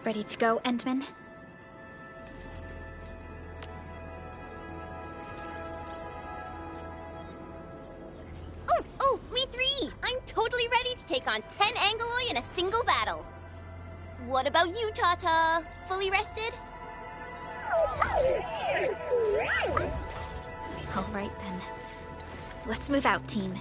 Ready to go, Endman? Oh, me three! I'm totally ready to take on 10 Angoloi in a single battle. What about you, Tata? Fully rested? All right, then. Let's move out, team.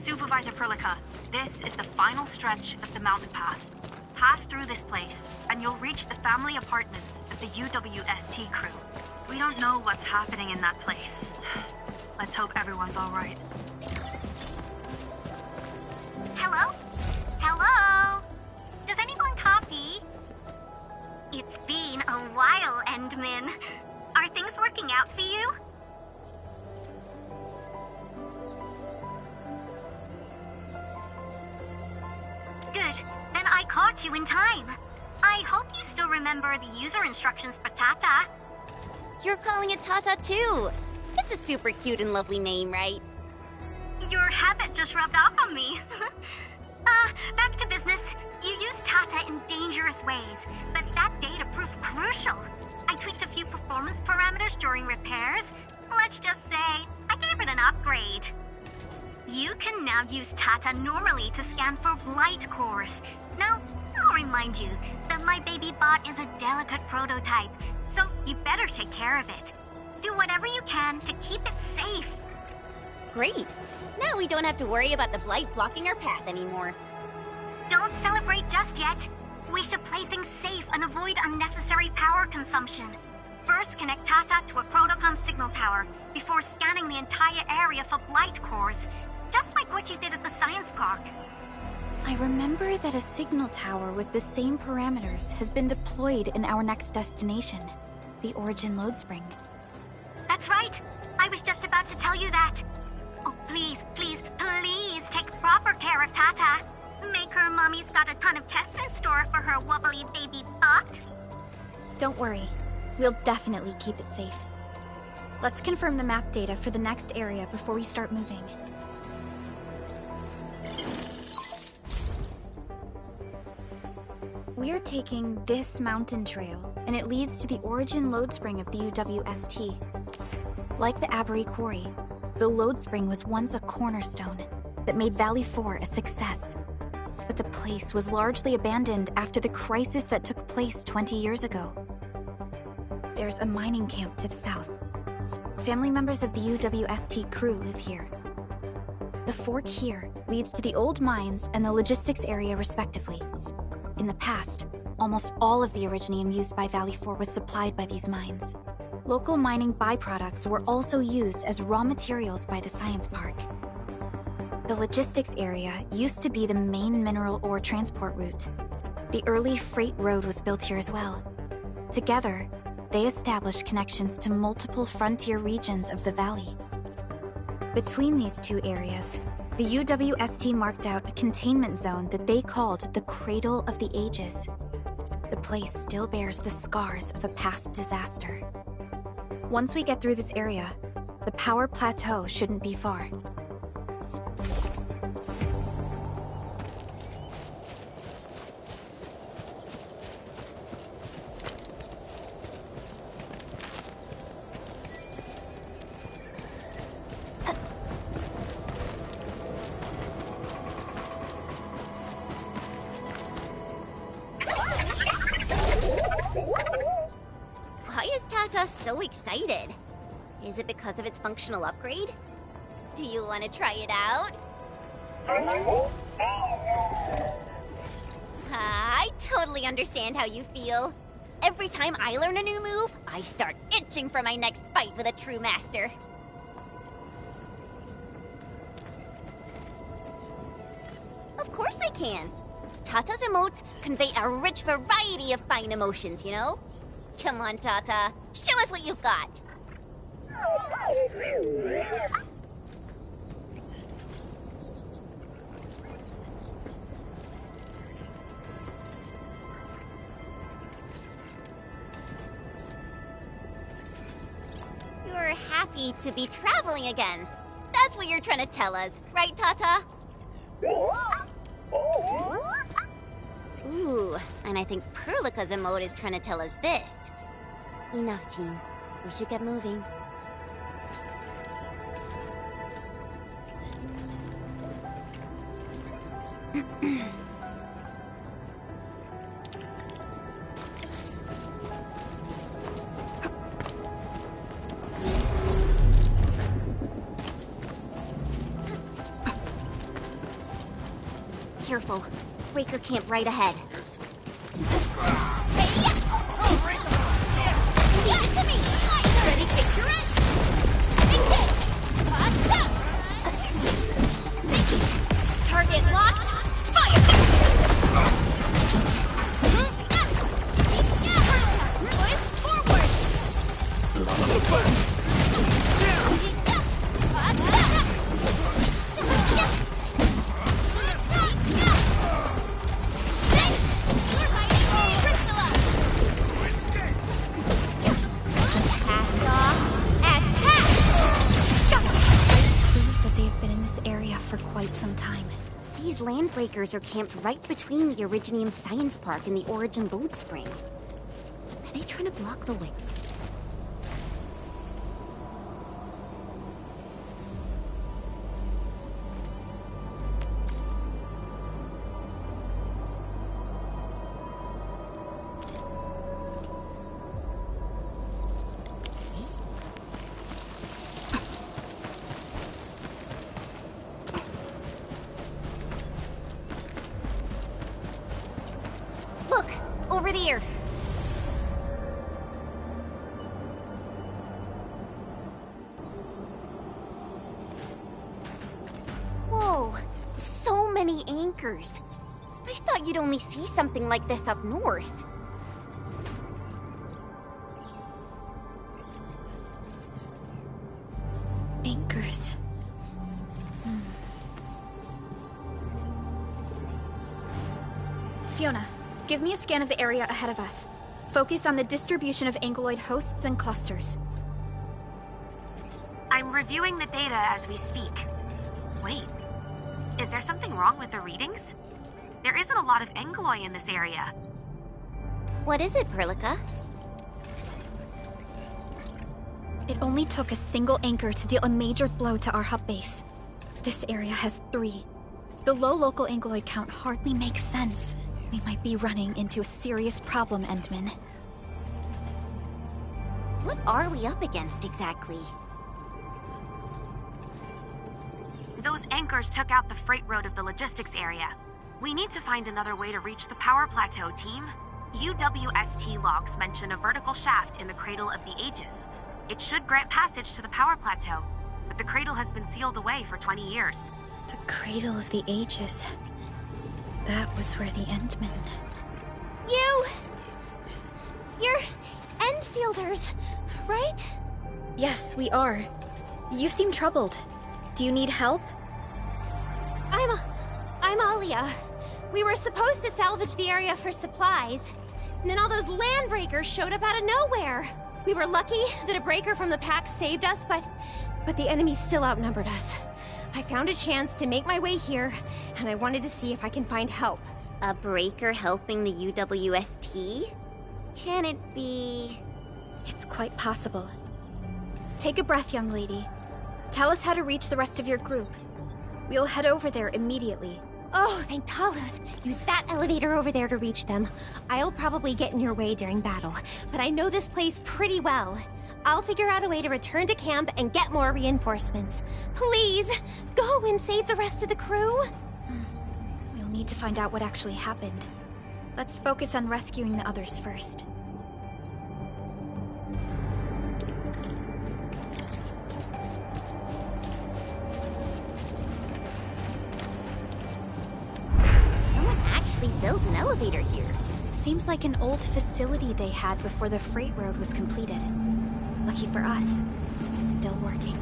Supervisor Perlica, this is the final stretch of the mountain path. Pass through this place, and you'll reach the family apartments of the UWST crew. We don't know what's happening in that place. Let's hope everyone's all right. Hello? Hello? Does anyone copy? It's been a while, Endman. Are things working out for you? Good. Then I caught you in time. I hope you still remember the user instructions for Tata. You're calling it Tata too. It's a super cute and lovely name, right? Your habit just rubbed off on me. Back to business. You used Tata in dangerous ways, but that data proved crucial. I tweaked a few performance parameters during repairs. Let's just say, I gave it an upgrade. You can now use Tata normally to scan for blight cores. Now, I'll remind you that my baby bot is a delicate prototype, so you better take care of it. Do whatever you can to keep it safe. Great. Now we don't have to worry about the blight blocking our path anymore. Don't celebrate just yet. We should play things safe and avoid unnecessary power consumption. First, connect Tata to a Protocom signal tower before scanning the entire area for blight cores, just like what you did at the science park. I remember that a signal tower with the same parameters has been deployed in our next destination, the Origin Load Spring. That's right. I was just about to tell you that. Oh, please, please, please take proper care of Tata. Make her mommy's got a ton of tests in store for her wobbly baby bot. Don't worry. We'll definitely keep it safe. Let's confirm the map data for the next area before we start moving. We're taking this mountain trail, and it leads to the Origin Load Spring of the UWST. Like the Abery Quarry, the Load Spring was once a cornerstone that made Valley 4 a success. But the place was largely abandoned after the crisis that took place 20 years ago. There's a mining camp to the south. Family members of the UWST crew live here. The fork here leads to the old mines and the logistics area respectively. In the past, almost all of the Originium used by Valley 4 was supplied by these mines. Local mining byproducts were also used as raw materials by the science park. The logistics area used to be the main mineral ore transport route. The early freight road was built here as well. Together, they established connections to multiple frontier regions of the valley. Between these two areas, the UWST marked out a containment zone that they called the Cradle of the Ages. The place still bears the scars of a past disaster. Once we get through this area, the power plateau shouldn't be far. Why is Tata so excited? Is it because of its functional upgrade? Do you want to try it out? I totally understand how you feel. Every time I learn a new move, I start itching for my next fight with a true master. Of course I can. Tata's emotes convey a rich variety of fine emotions, you know? Come on, Tata. Show us what you've got. you're happy to be traveling again. That's what you're trying to tell us, right, Tata? Ooh, and I think Perlica's emote is trying to tell us this. Enough, team. We should get moving. Careful. Breaker camp right ahead. Leave it to me! Ready, take your edge! Target locked! Fire! Forward! These landbreakers are camped right between the Originium Science Park and the Origin Load Spring. Are they trying to block the way? Look! Over there! Whoa! So many anchors! I thought you'd only see something like this up north. Anchors. Fiona, give me a scan of the area ahead of us. Focus on the distribution of ankyloid hosts and clusters. I'm reviewing the data as we speak. Wait, is there something wrong with the readings? There isn't a lot of ankyloid in this area. What is it, Perlica? It only took a single anchor to deal a major blow to our hub base. This area has 3. The low local ankyloid count hardly makes sense. We might be running into a serious problem, Endman. What are we up against exactly? Those anchors took out the freight road of the logistics area. We need to find another way to reach the power plateau, team. UWST logs mention a vertical shaft in the Cradle of the Ages. It should grant passage to the power plateau, but the cradle has been sealed away for 20 years. The Cradle of the Ages. That was where the Endmen... You're Endfielders, right? Yes, we are. You seem troubled. Do you need help? I'm Alia. We were supposed to salvage the area for supplies, and then all those landbreakers showed up out of nowhere. We were lucky that a breaker from the pack saved us, but the enemy still outnumbered us. I found a chance to make my way here, and I wanted to see if I can find help. A breaker helping the UWST? Can it be... It's quite possible. Take a breath, young lady. Tell us how to reach the rest of your group. We'll head over there immediately. Oh, thank Talos. Use that elevator over there to reach them. I'll probably get in your way during battle, but I know this place pretty well. I'll figure out a way to return to camp and get more reinforcements. Please, go and save the rest of the crew. We'll need to find out what actually happened. Let's focus on rescuing the others first. Someone actually built an elevator here. Seems like an old facility they had before the freight road was completed. Lucky for us, it's still working.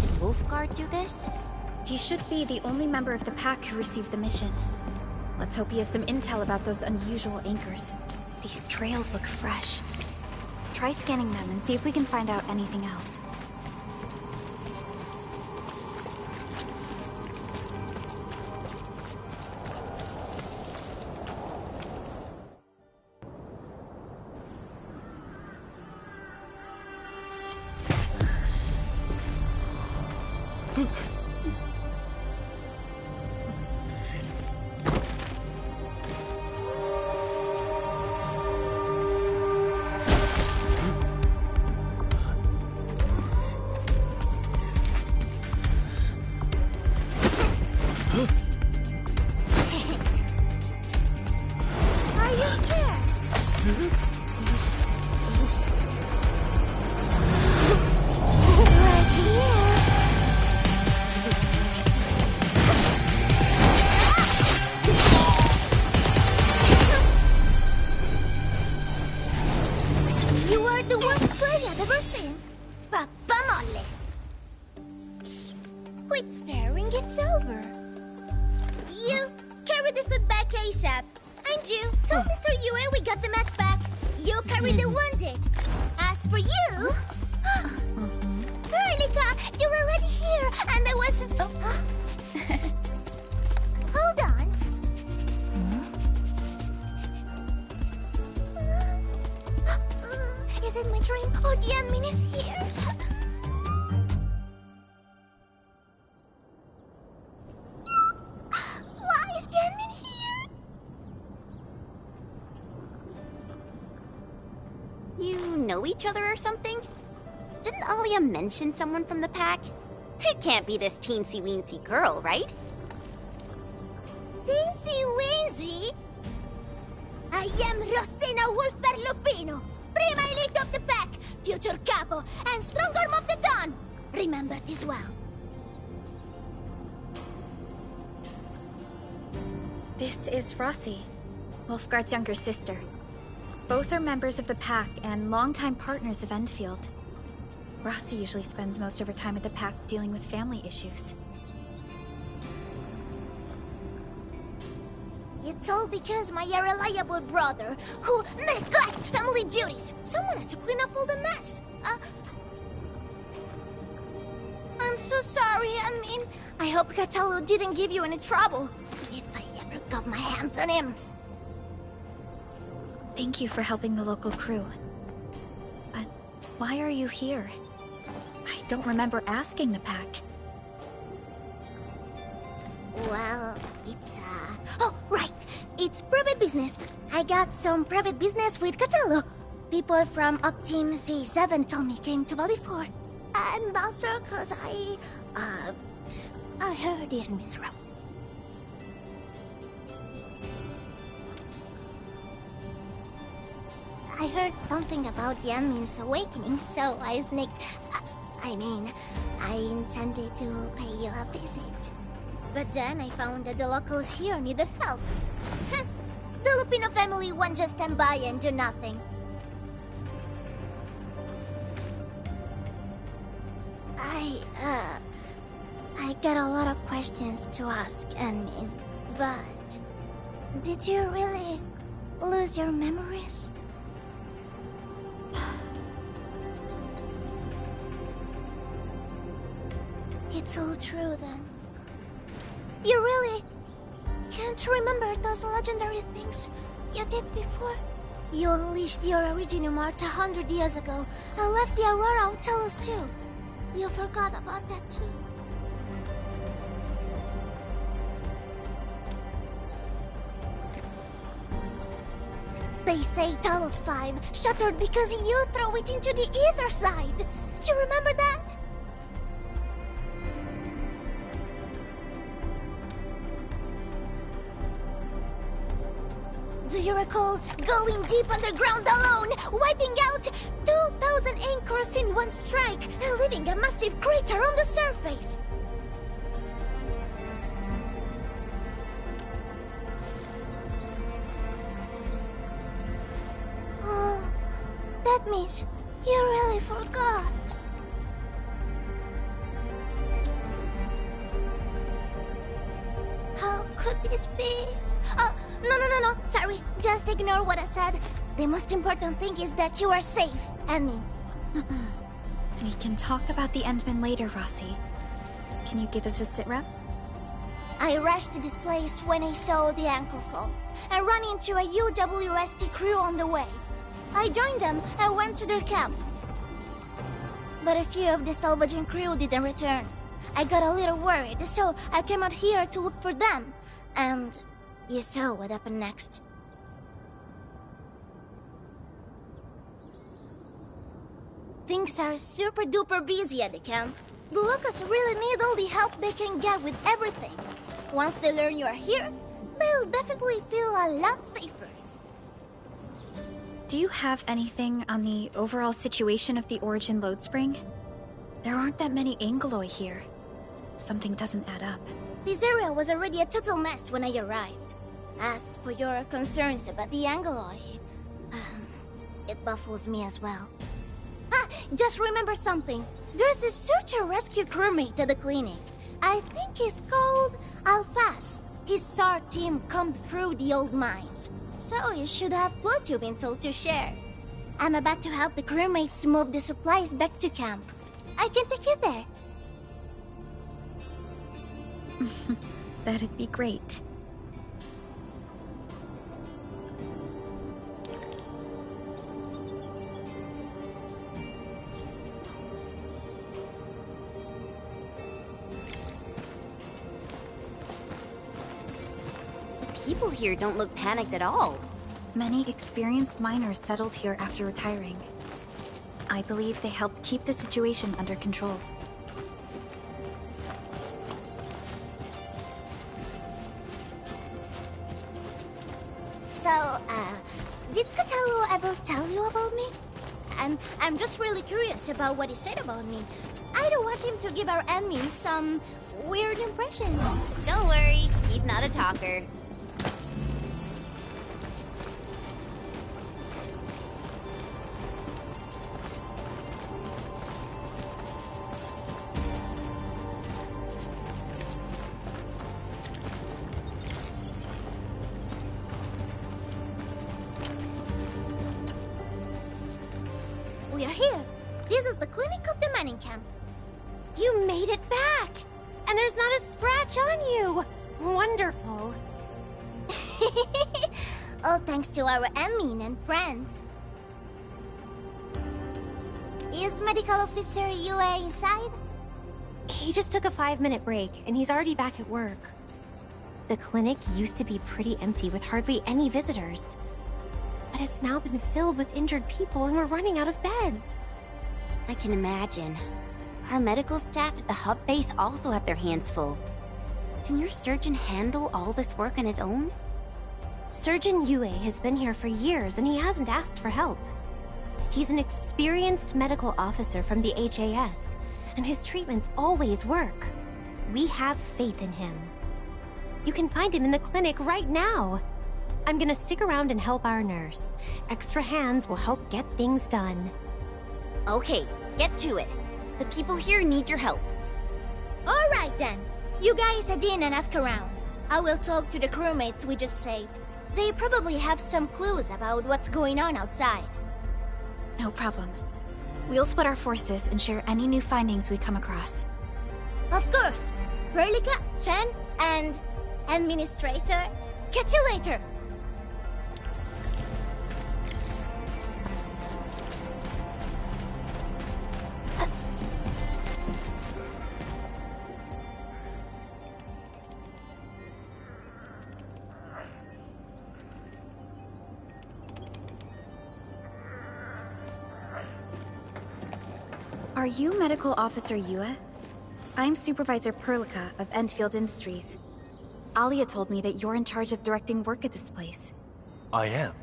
Did Wolfguard do this? He should be the only member of the pack who received the mission. Let's hope he has some intel about those unusual anchors. These trails look fresh. Try try scanning them and see if we can find out anything else. Quit staring, it's over. You, carry the food back ASAP. And you, tell Mr. Yue we got the mats back. You carry the wounded. As for you... Erlika, you're already here, and I was... Hold on. Is it my dream, or the admin is here? Why is the admin here? You know each other or something? Didn't Alia mention someone from the pack? It can't be this teensy-weensy girl, right? Teensy-weensy? I am Rosina Wolfberg-Lupino, Prima Elite of the Pack, future Capo, and Strong Arm of the Dawn. Remember this well. This is Rossi, Wolfgard's younger sister. Both are members of the pack and longtime partners of Endfield. Rossi usually spends most of her time at the pack dealing with family issues. It's all because my irreliable brother, who neglects family duties. Someone had to clean up all the mess. I'm so sorry, I hope Cataldo didn't give you any trouble. If I ever got my hands on him. Thank you for helping the local crew. But why are you here? I don't remember asking the pack. Well, it's, Oh, right! It's private business. I got some private business with Catello. People from Up Team Z7 told me came to Valley 4. And also because I heard the enemies around. I heard something about the enemy's awakening, so I sneaked... I intended to pay you a visit. But then I found that the locals here needed help. The Lupino family won't just stand by and do nothing. I got a lot of questions to ask, but... Did you really lose your memories? It's all true, then. You really can't remember those legendary things you did before? You unleashed your Originum Art 100 years ago and left the Aurora on Telos too. You forgot about that too. They say Talos 5 shattered because you threw it into the ether side. You remember that? Do you recall going deep underground alone, wiping out 2,000 anchors in one strike, and leaving a massive crater on the surface? Oh, that means you really forgot. How could this be? No. Sorry, just ignore what I said. The most important thing is that you are safe. Annie. We can talk about the Endman later, Rossi. Can you give us a sitrep? I rushed to this place when I saw the anchor fall. I ran into a UWST crew on the way. I joined them and went to their camp. But a few of the salvaging crew didn't return. I got a little worried, so I came out here to look for them. And you saw what happened next. Things are super duper busy at the camp. The locals really need all the help they can get with everything. Once they learn you are here, they'll definitely feel a lot safer. Do you have anything on the overall situation of the Origin load spring? There aren't that many Angeloi here. Something doesn't add up. This area was already a total mess when I arrived. As for your concerns about the Angeloi, it baffles me as well. Just remember something. There's a search and rescue crewmate at the clinic. I think he's called Alphas. His SAR team combed through the old mines. So you should have plenty of intel to share. I'm about to help the crewmates move the supplies back to camp. I can take you there. That'd be great. People here don't look panicked at all. Many experienced miners settled here after retiring. I believe they helped keep the situation under control. So, did Catello ever tell you about me? I'm just really curious about what he said about me. I don't want him to give our admin some weird impressions. Don't worry, he's not a talker. We are here. This is the clinic of the mining camp. You made it back! And there's not a scratch on you! Wonderful. All thanks to our admin and friends. Is Medical Officer UA inside? He just took a 5-minute break, and he's already back at work. The clinic used to be pretty empty with hardly any visitors. But it's now been filled with injured people, and we're running out of beds. I can imagine. Our medical staff at the hub base also have their hands full. Can your surgeon handle all this work on his own? Surgeon Yue has been here for years, and he hasn't asked for help. He's an experienced medical officer from the HAS, and his treatments always work. We have faith in him. You can find him in the clinic right now. I'm gonna stick around and help our nurse. Extra hands will help get things done. Okay, get to it. The people here need your help. All right then. You guys head in and ask around. I will talk to the crewmates we just saved. They probably have some clues about what's going on outside. No problem. We'll split our forces and share any new findings we come across. Of course. Perlica, Chen, and Administrator. Catch you later. Are you Medical Officer Yue? I'm Supervisor Perlica of Endfield Industries. Alia told me that you're in charge of directing work at this place. I am.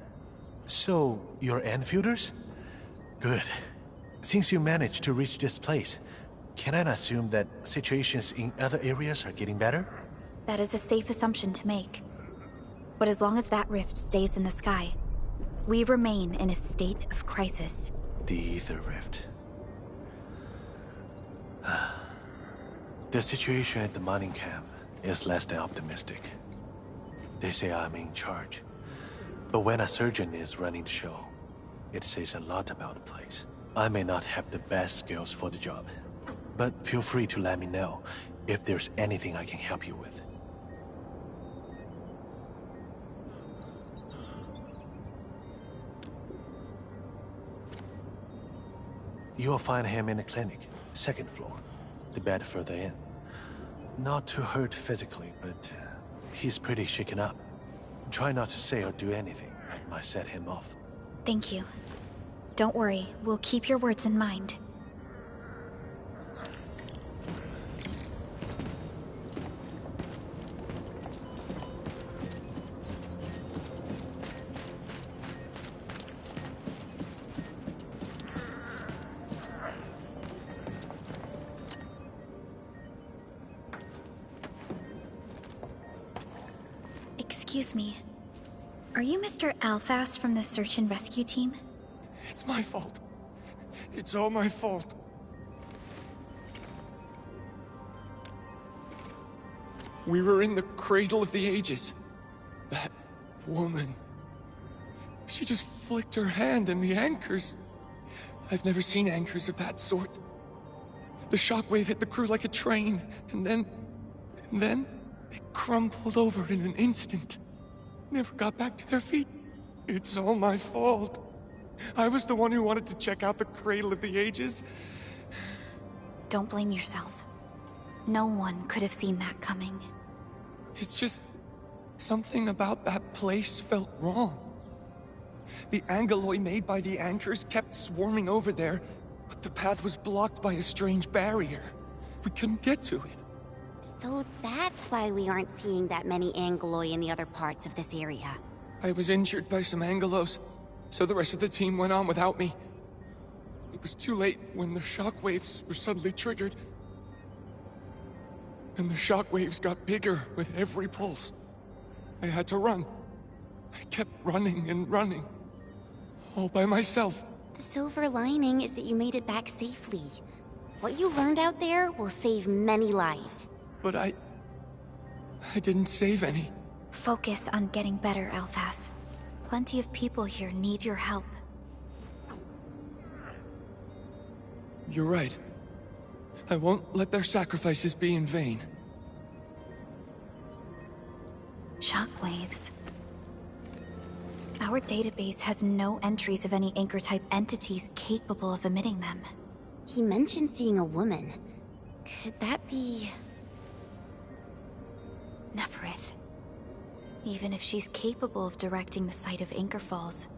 So, you're Enfielders? Good. Since you managed to reach this place, can I assume that situations in other areas are getting better? That is a safe assumption to make. But as long as that rift stays in the sky, we remain in a state of crisis. The Ether Rift. The situation at the mining camp is less than optimistic. They say I'm in charge. But when a surgeon is running the show, it says a lot about the place. I may not have the best skills for the job, but feel free to let me know if there's anything I can help you with. You'll find him in the clinic, second floor, the bed further in. Not too hurt physically, but he's pretty shaken up. Try not to say or do anything that might set him off. Thank you. Don't worry, we'll keep your words in mind. Excuse me. Are you Mr. Alfast from the search and rescue team? It's my fault. It's all my fault. We were in the Cradle of the Ages. That woman. She just flicked her hand and the anchors. I've never seen anchors of that sort. The shockwave hit the crew like a train, and then they crumpled over in an instant. Never got back to their feet. It's all my fault. I was the one who wanted to check out the Cradle of the Ages. Don't blame yourself. No one could have seen that coming. It's just... something about that place felt wrong. The angeloi made by the anchors kept swarming over there, but the path was blocked by a strange barrier. We couldn't get to it. So that's why we aren't seeing that many angeloi in the other parts of this area. I was injured by some angelos, so the rest of the team went on without me. It was too late when the shockwaves were suddenly triggered. And the shockwaves got bigger with every pulse. I had to run. I kept running and running. All by myself. The silver lining is that you made it back safely. What you learned out there will save many lives. But I didn't save any. Focus on getting better, Alphas. Plenty of people here need your help. You're right. I won't let their sacrifices be in vain. Shockwaves. Our database has no entries of any anchor-type entities capable of emitting them. He mentioned seeing a woman. Could that be... Neferith. Even if she's capable of directing the site of anchor falls,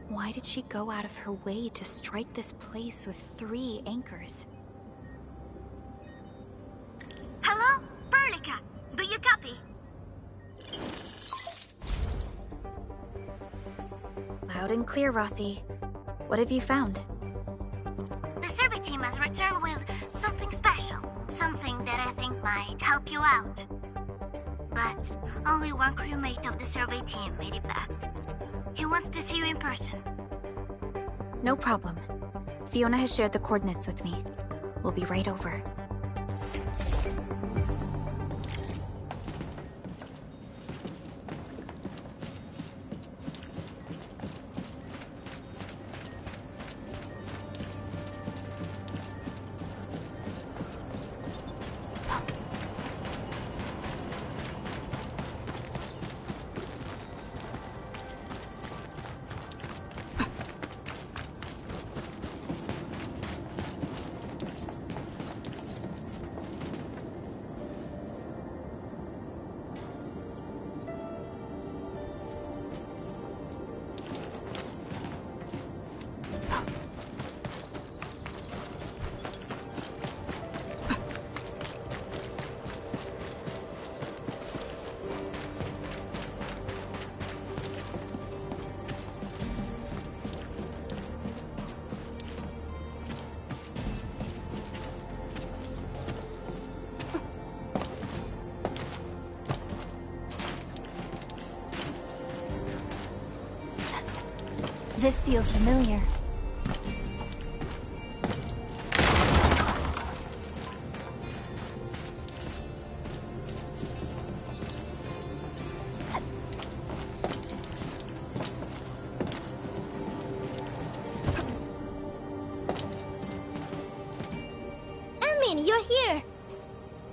why did she go out of her way to strike this place with 3 anchors? Hello? Berlica, do you copy? Loud and clear, Rossi. What have you found? The survey team has returned with something special. Something that I think might help you out. But only one crewmate of the survey team made it back. He wants to see you in person. No problem. Fiona has shared the coordinates with me. We'll be right over. This feels familiar. Queen, you're here!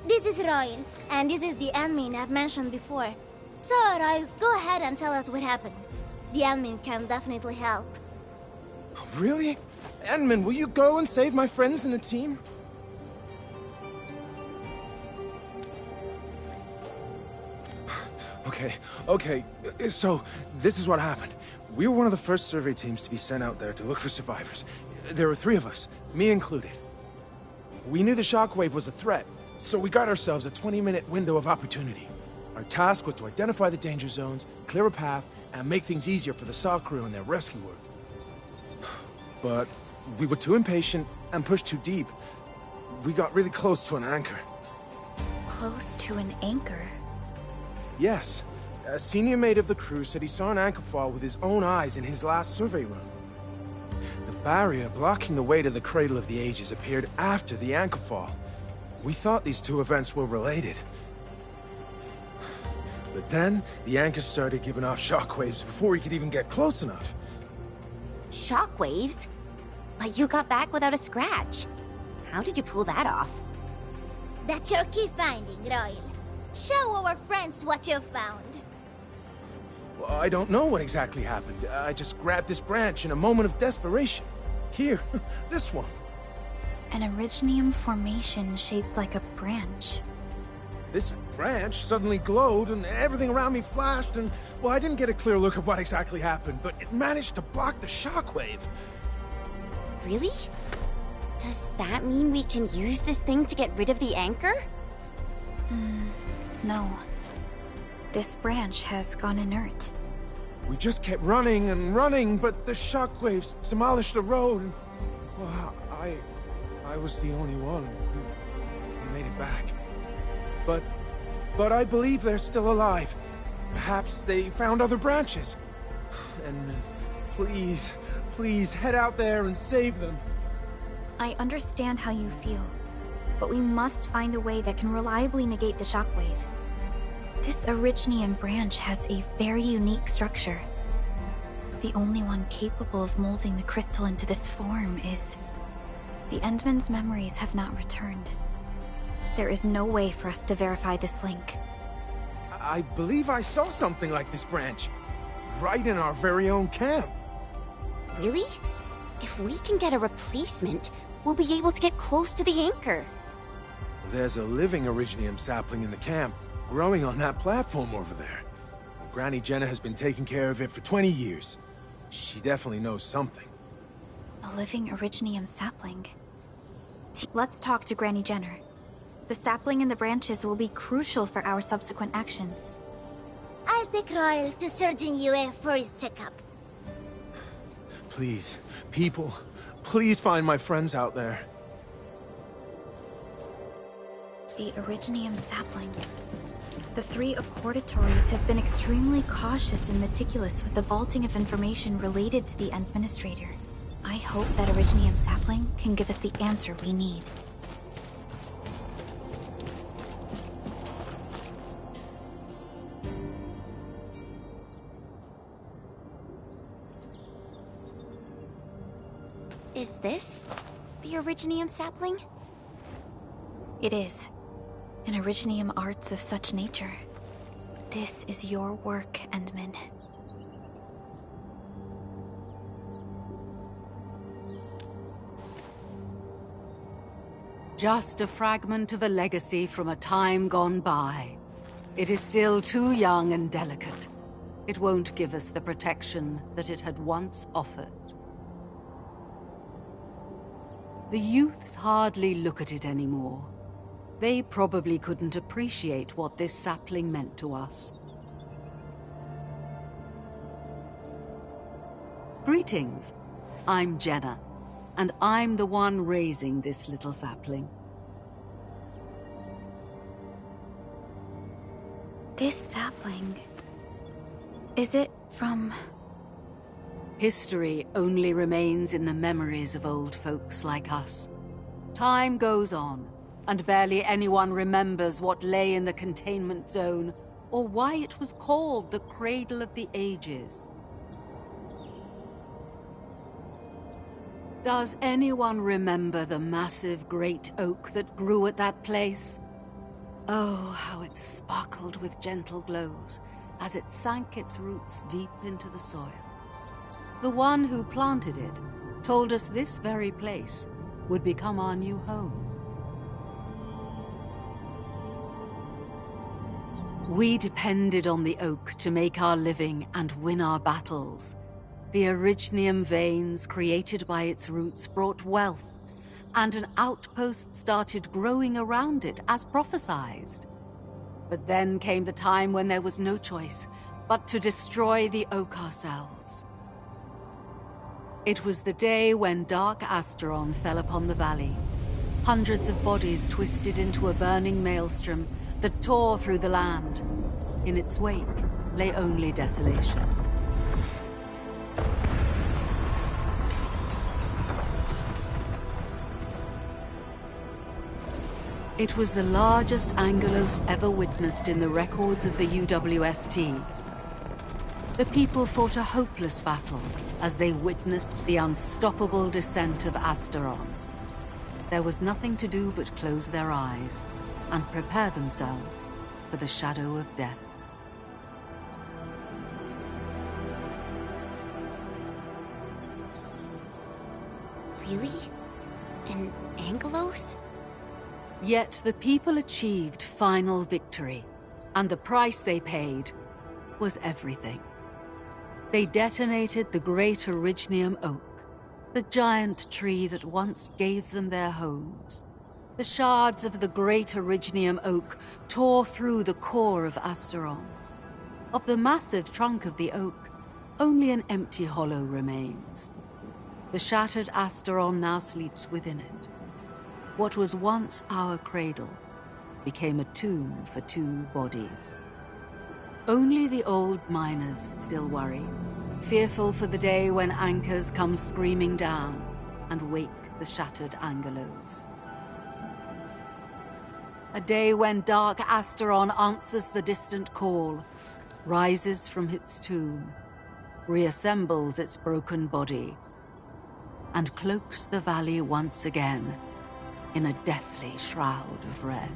This is Royal, and this is the admin I've mentioned before. So, Royal, go ahead and tell us what happened. The admin can definitely help. Really? Admin, will you go and save my friends in the team? Okay, so this is what happened. We were one of the first survey teams to be sent out there to look for survivors. There were 3 of us, me included. We knew the shockwave was a threat, so we got ourselves a 20-minute window of opportunity. Our task was to identify the danger zones, clear a path, and make things easier for the SAW crew and their rescue work. But we were too impatient and pushed too deep. We got really close to an anchor. Close to an anchor? Yes. A senior mate of the crew said he saw an anchor fall with his own eyes in his last survey run. The barrier blocking the way to the Cradle of the Ages appeared after the anchor fall. We thought these 2 events were related. But then, the anchor started giving off shockwaves before we could even get close enough. Shockwaves? But you got back without a scratch. How did you pull that off? That's your key finding, Royal. Show our friends what you found. Well, I don't know what exactly happened. I just grabbed this branch in a moment of desperation. Here, this one. An Originium formation shaped like a branch. This branch suddenly glowed and everything around me flashed and, well, I didn't get a clear look of what exactly happened, but it managed to block the shockwave. Really? Does that mean we can use this thing to get rid of the anchor? No. This branch has gone inert. We just kept running and running, but the shockwaves demolished the road. And, well, I was the only one who made it back. But I believe they're still alive. Perhaps they found other branches. And please head out there and save them. I understand how you feel, but we must find a way that can reliably negate the shockwave. This Originium branch has a very unique structure. The only one capable of molding the crystal into this form is... The Endman's memories have not returned. There is no way for us to verify this link. I believe I saw something like this branch. Right in our very own camp. Really? If we can get a replacement, we'll be able to get close to the anchor. There's a living Originium sapling in the camp, growing on that platform over there. Granny Jenna has been taking care of it for 20 years. She definitely knows something. A living Originium sapling. Let's talk to Granny Jenner. The sapling and the branches will be crucial for our subsequent actions. I'll take Royal to Surgeon Yue for his checkup. Please, people, please find my friends out there. The Originium sapling. The 3 Accordatories have been extremely cautious and meticulous with the vaulting of information related to the Administrator. I hope that Originium sapling can give us the answer we need. Is this the Originium sapling? It is. An Originium arts of such nature. This is your work, Endman. Just a fragment of a legacy from a time gone by. It is still too young and delicate. It won't give us the protection that it had once offered. The youths hardly look at it anymore. They probably couldn't appreciate what this sapling meant to us. Greetings. I'm Jenna, and I'm the one raising this little sapling. This sapling... is it from... History only remains in the memories of old folks like us. Time goes on, and barely anyone remembers what lay in the containment zone, or why it was called the Cradle of the Ages. Does anyone remember the massive great oak that grew at that place? Oh, how it sparkled with gentle glows as it sank its roots deep into the soil. The one who planted it told us this very place would become our new home. We depended on the oak to make our living and win our battles. The Orignium veins created by its roots brought wealth, and an outpost started growing around it as prophesized. But then came the time when there was no choice but to destroy the oak ourselves. It was the day when dark Asteron fell upon the valley. Hundreds of bodies twisted into a burning maelstrom that tore through the land. In its wake lay only desolation. It was the largest Angelos ever witnessed in the records of the UWST. The people fought a hopeless battle as they witnessed the unstoppable descent of Asteron. There was nothing to do but close their eyes and prepare themselves for the shadow of death. Really? In Angelos? Yet the people achieved final victory, and the price they paid was everything. They detonated the great Orignium oak, the giant tree that once gave them their homes. The shards of the great Orignium oak tore through the core of Asteron. Of the massive trunk of the oak, only an empty hollow remains. The shattered Asteron now sleeps within it. What was once our cradle became a tomb for two bodies. Only the old miners still worry, fearful for the day when anchors come screaming down and wake the shattered Angelos. A day when dark Asteron answers the distant call, rises from its tomb, reassembles its broken body, and cloaks the valley once again in a deathly shroud of red.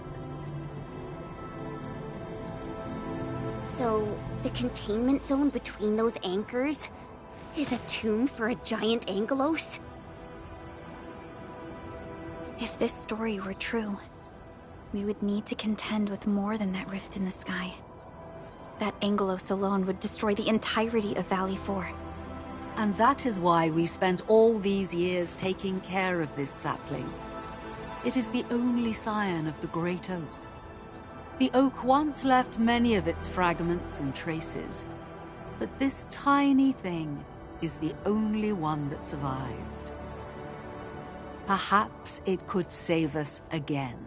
So, the containment zone between those anchors is a tomb for a giant Angelos? If this story were true, we would need to contend with more than that rift in the sky. That Angelos alone would destroy the entirety of Valley 4. And that is why we spent all these years taking care of this sapling. It is the only scion of the Great Oak. The oak once left many of its fragments and traces, but this tiny thing is the only one that survived. Perhaps it could save us again.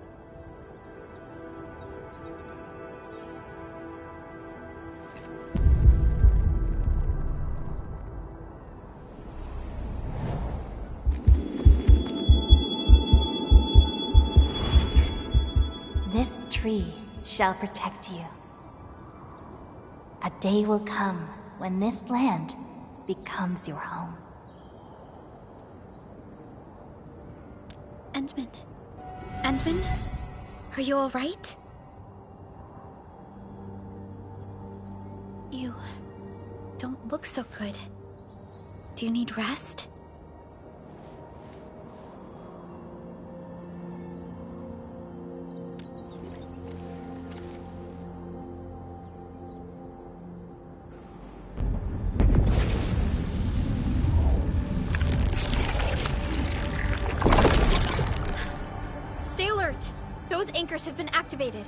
This tree shall protect you. A day will come when this land becomes your home. Endman? Endman? Are you all right? You don't look so good. Do you need rest? Those anchors have been activated.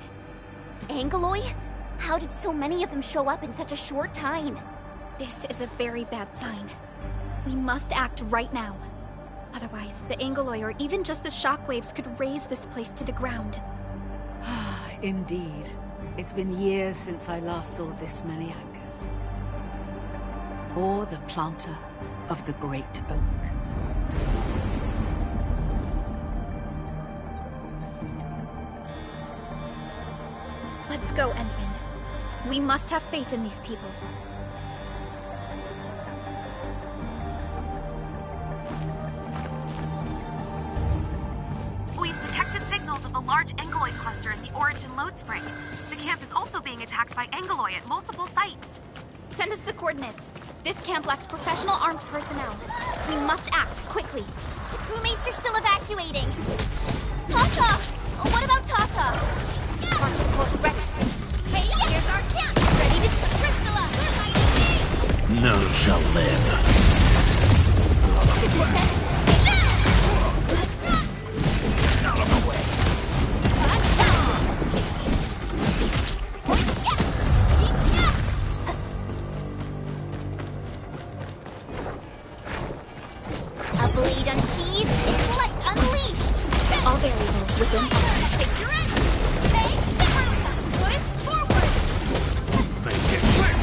Angeloi? How did so many of them show up in such a short time? This is a very bad sign. We must act right now. Otherwise, the Angeloi or even just the shockwaves could raze this place to the ground. Indeed. It's been years since I last saw this many anchors. Or the planter of the Great Oak. Let's go, Endman. We must have faith in these people. large Angeloid cluster in the Origin Load Spring. The camp is also being attacked by Angeloi at multiple sites. Send us the coordinates. This camp lacks professional armed personnel. We must act quickly. The crewmates are still evacuating. Tata! Oh, what about Tata? Hey, here's our camp! Ready to Crystalla! None shall live. Out of the way. A blade unsheathed, its light unleashed! All variables within Take your end! Take the counter! Push forward! Make it quick.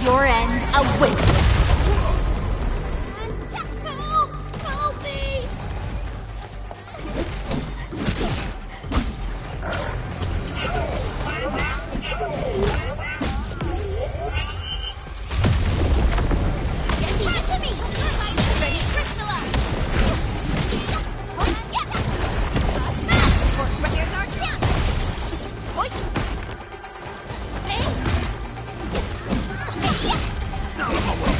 your end awaits. Help! Help me! Get back to me! Ready, Crystalla! Here's our chance! Hey! Out of the way.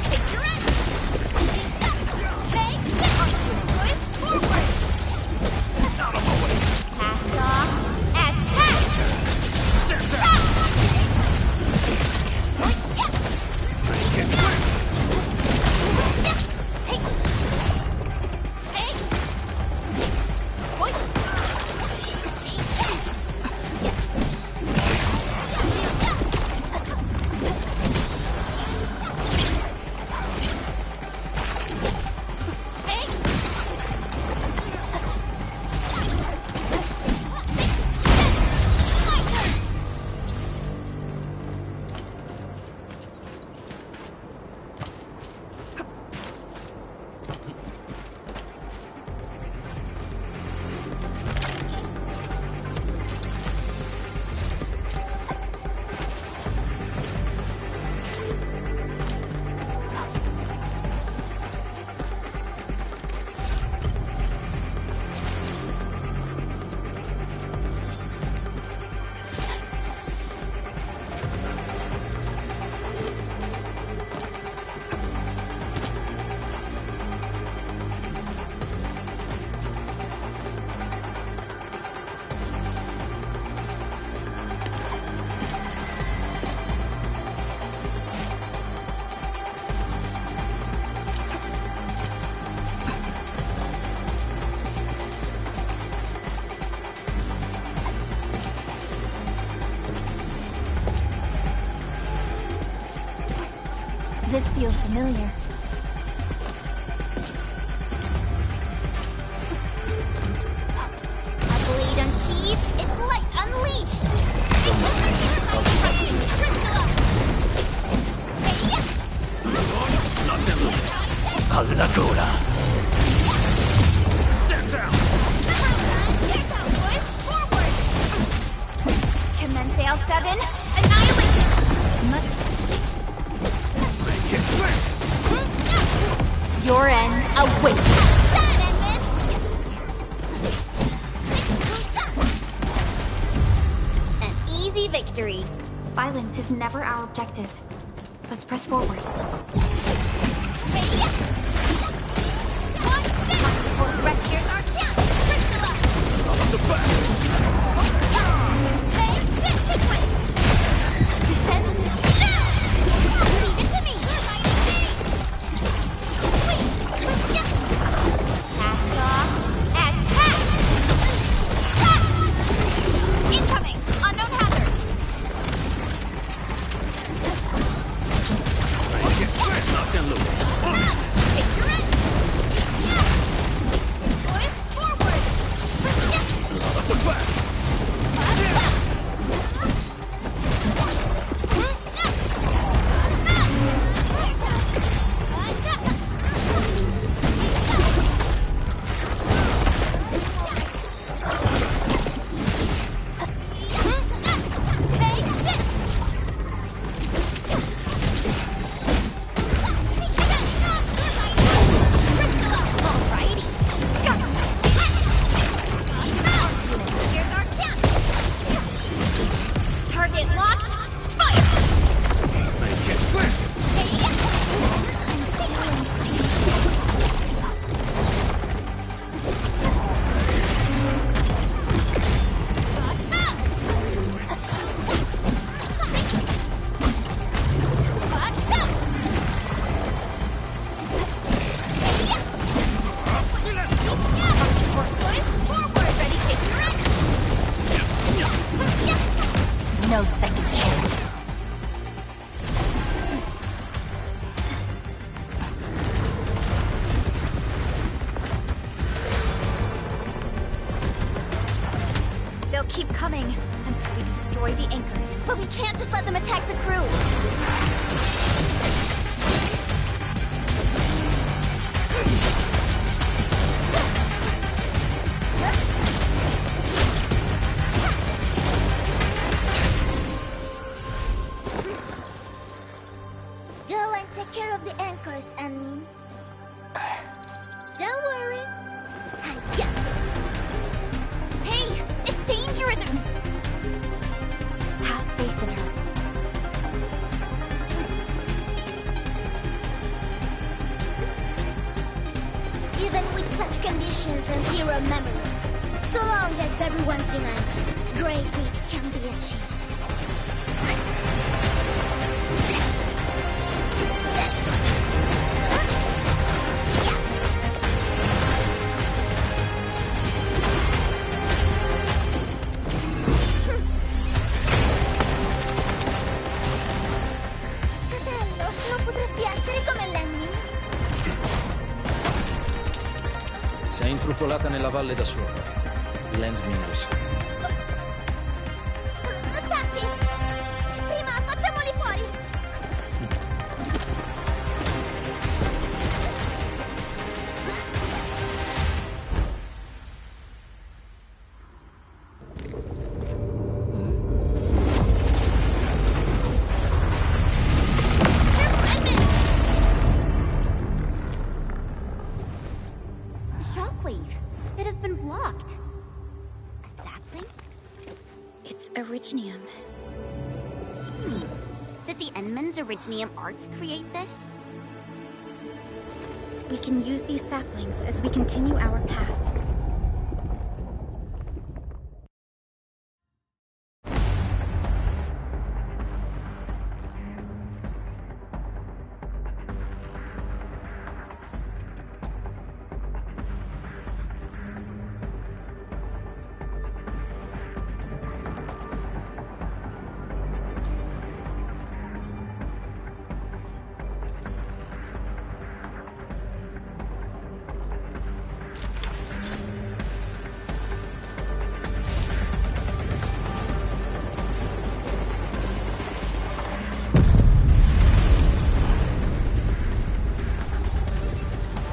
Take your end! Take this! Push forward! Out of the way. Cast off as cast! Stand down. Make it quick. This feels familiar. A blade unsheathed, its light unleashed! Allagora. Stand down. Commence AL7. Annihilation! Make it quick. Your end awaits. An easy victory. Violence is never our objective. Let's press forward. Here's our chance! Crystalla! Off the back. Take this sequence! Descend. Leave it to me! Cast off as cast! Incoming! Unknown hazard! Make it quick. Nothing loose. On it. Take your end! Push forward! Off the back. keep coming until we destroy the anchors. But we can't just let them attack the crew. Go and take care of the anchors, Anmin. Don't worry. I got this. Hey, it's dangerous. Have faith in her. Even with such conditions and zero memories, so long as everyone's united, great deeds can be achieved. Fratello, non potresti essere come l'Enmin? Si è intrufolata nella valle da sola. Landmin lo sa. Taci! Prima facciamoli fuori! Shockwave. It has been blocked. A sapling? It's Originium. Did the Endman's Originium arts create this? We can use these saplings as we continue our path.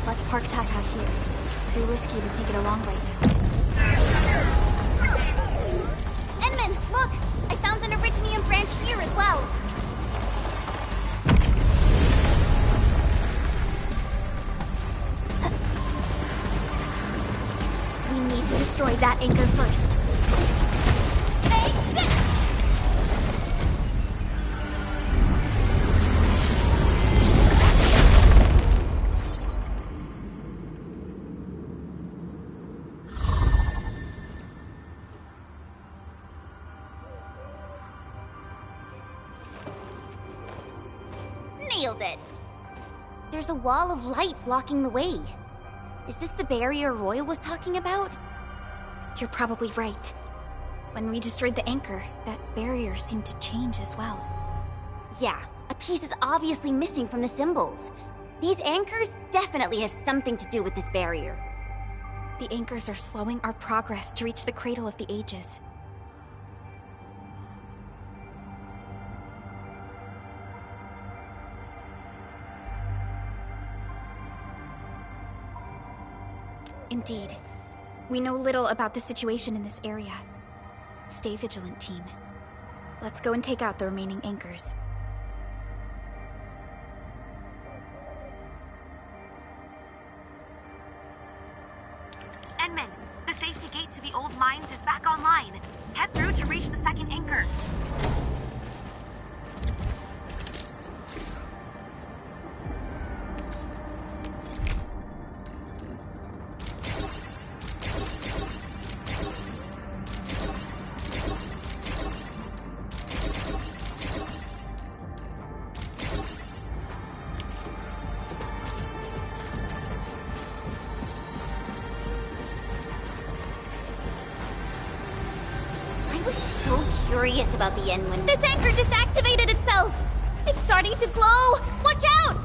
Let's park Tata here. Too risky to take it along right now. Endman, look! I found an Originium branch here as well. We need to destroy that anchor first. Nailed it. There's a wall of light blocking the way. Is this the barrier Royal was talking about? You're probably right. When we destroyed the anchor, that barrier seemed to change as well. Yeah, a piece is obviously missing from the symbols. These anchors definitely have something to do with this barrier. The anchors are slowing our progress to reach the Cradle of the Ages. Indeed. We know little about the situation in this area. Stay vigilant, team. Let's go and take out the remaining anchors. Endman, the safety gate to the old mines is back online. Head through to reach the second anchor. Curious about the Endwind. This anchor just activated itself! It's starting to glow! Watch out!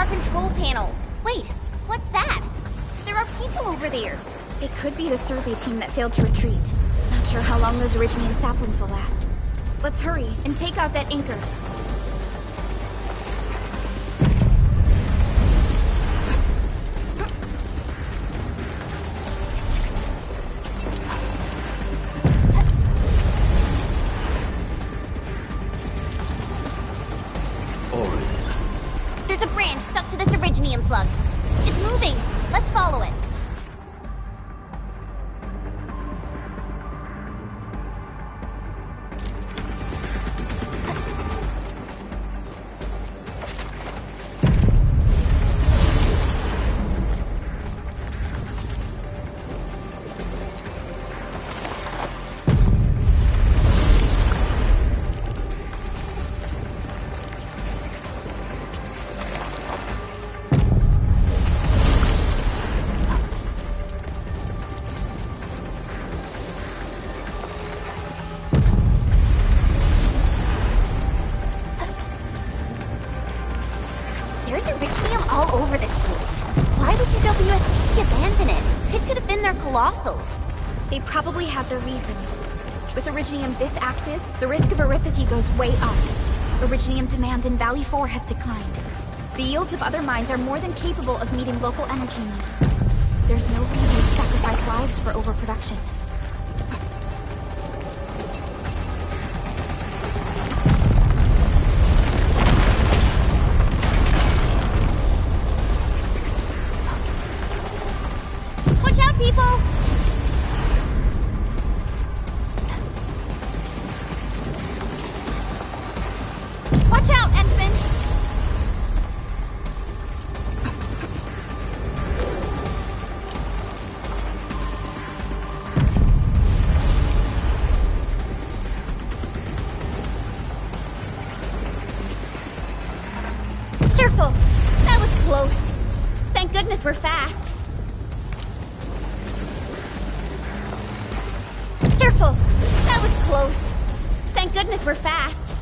control panel. Wait, what's that? There are people over there. It could be the survey team that failed to retreat. Not sure how long those Originium saplings will last. Let's hurry and take out that anchor. There's a branch stuck to this Originium slug. It's moving. Let's follow it. There's Originium all over this place. Why would UWST abandon it? It could have been their colossals. They probably had their reasons. With Originium this active, the risk of eripathy goes way up. Originium demand in Valley 4 has declined. The yields of other mines are more than capable of meeting local energy needs. There's no reason to sacrifice lives for overproduction. Watch out, people! Watch out, Endman! Careful! That was close. Thank goodness we're fast. Careful! That was close. Thank goodness we're fast.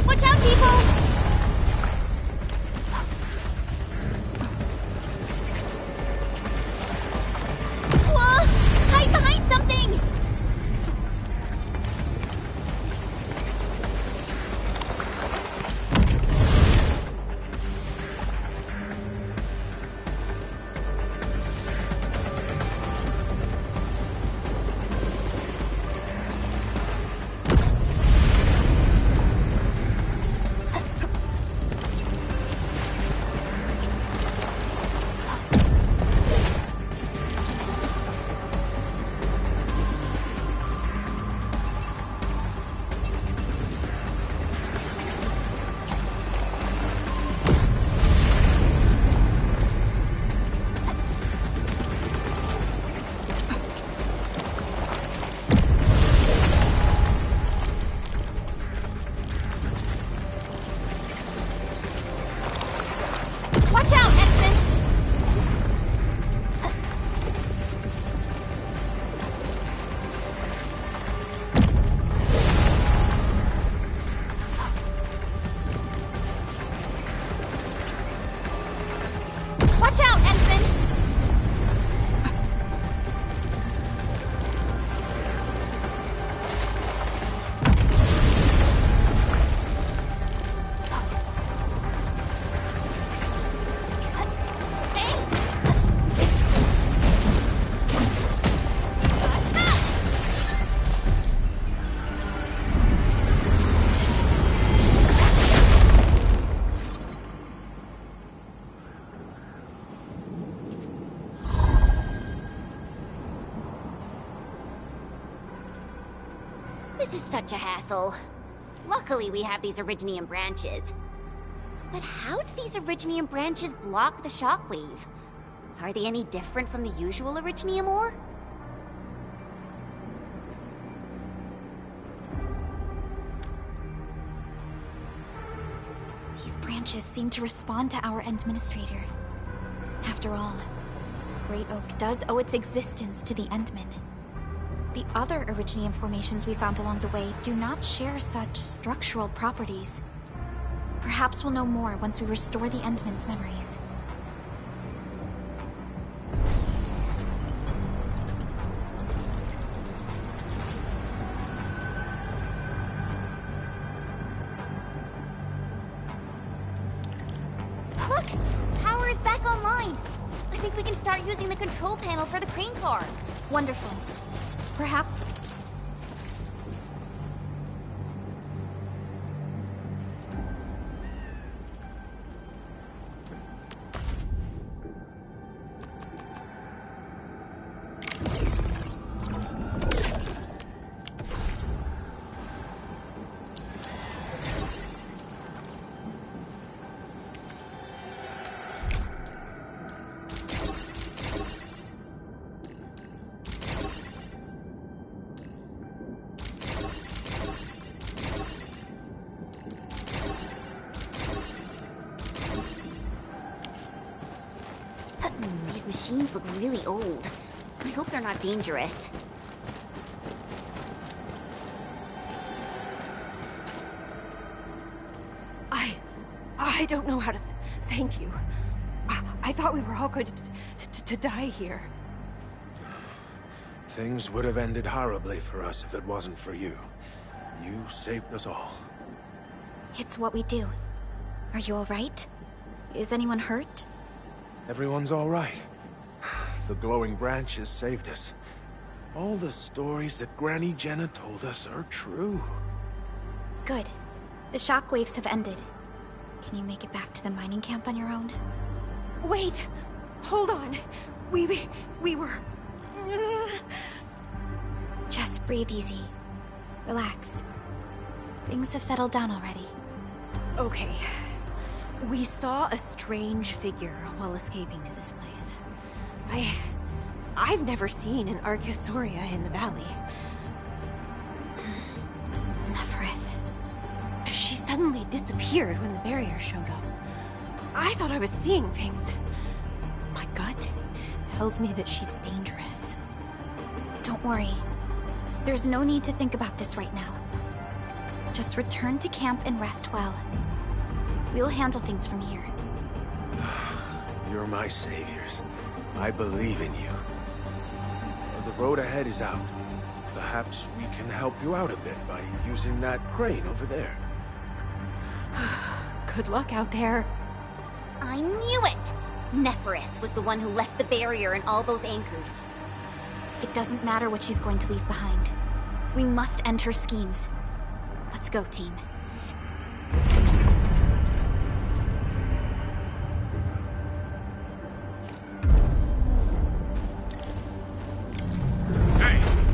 Watch out, people! Whoa! Hide behind something! Watch out, X-Men! Watch out, X-Men! This is such a hassle. Luckily, we have these Originium branches. But how do these Originium branches block the shockwave? Are they any different from the usual Originium ore? branches seem to respond to our Endministrator. After all, Great Oak does owe its existence to the Endmen. The other Originium formations we found along the way do not share such structural properties. Perhaps we'll know more once we restore the Endmen's memories. Look! Power is back online! I think we can start using the control panel for the crane car. Wonderful. Perhaps... These machines look really old. I hope they're not dangerous. I don't know how to thank you. I thought we were all going to die here. Things would have ended horribly for us if it wasn't for you. You saved us all. It's what we do. Are you all right? Is anyone hurt? Everyone's all right. The glowing branches saved us. All the stories that Granny Jenna told us are true. Good. The shockwaves have ended. Can you make it back to the mining camp on your own? Wait! Hold on. We were... Just breathe easy. Relax. Things have settled down already. Okay. We saw a strange figure while escaping to this place. I've never seen an Archosauria in the valley. Neferith. She suddenly disappeared when the barrier showed up. I thought I was seeing things. My gut tells me that she's dangerous. Don't worry. There's no need to think about this right now. Just return to camp and rest well. We'll handle things from here. You're my saviors. I believe in you. The road ahead is out. Perhaps we can help you out a bit by using that crane over there. Good luck out there. I knew it! Neferith was the one who left the barrier and all those anchors. It doesn't matter what she's going to leave behind. We must end her schemes. Let's go, team.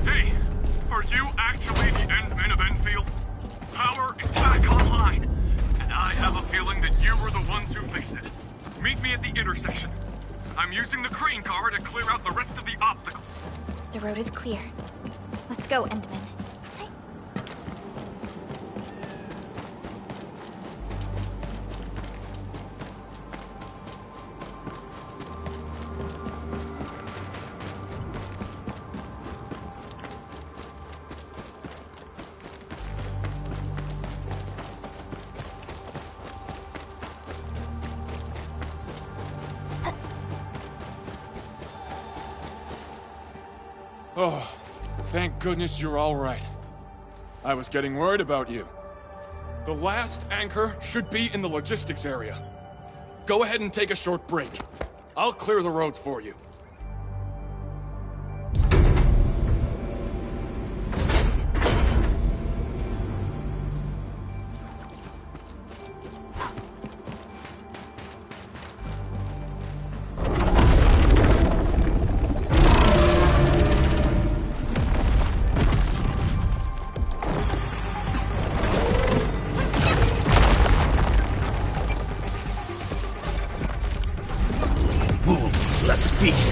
Hey! Are you actually the Endmen of Endfield? Power is back online, and I have a feeling that you were the ones who fixed it. Meet me at the intersection. I'm using the crane car to clear out the rest of the obstacles. The road is clear. Let's go, Endman. Oh, thank goodness you're all right. I was getting worried about you. The last anchor should be in the logistics area. Go ahead and take a short break. I'll clear the roads for you. Let's feast.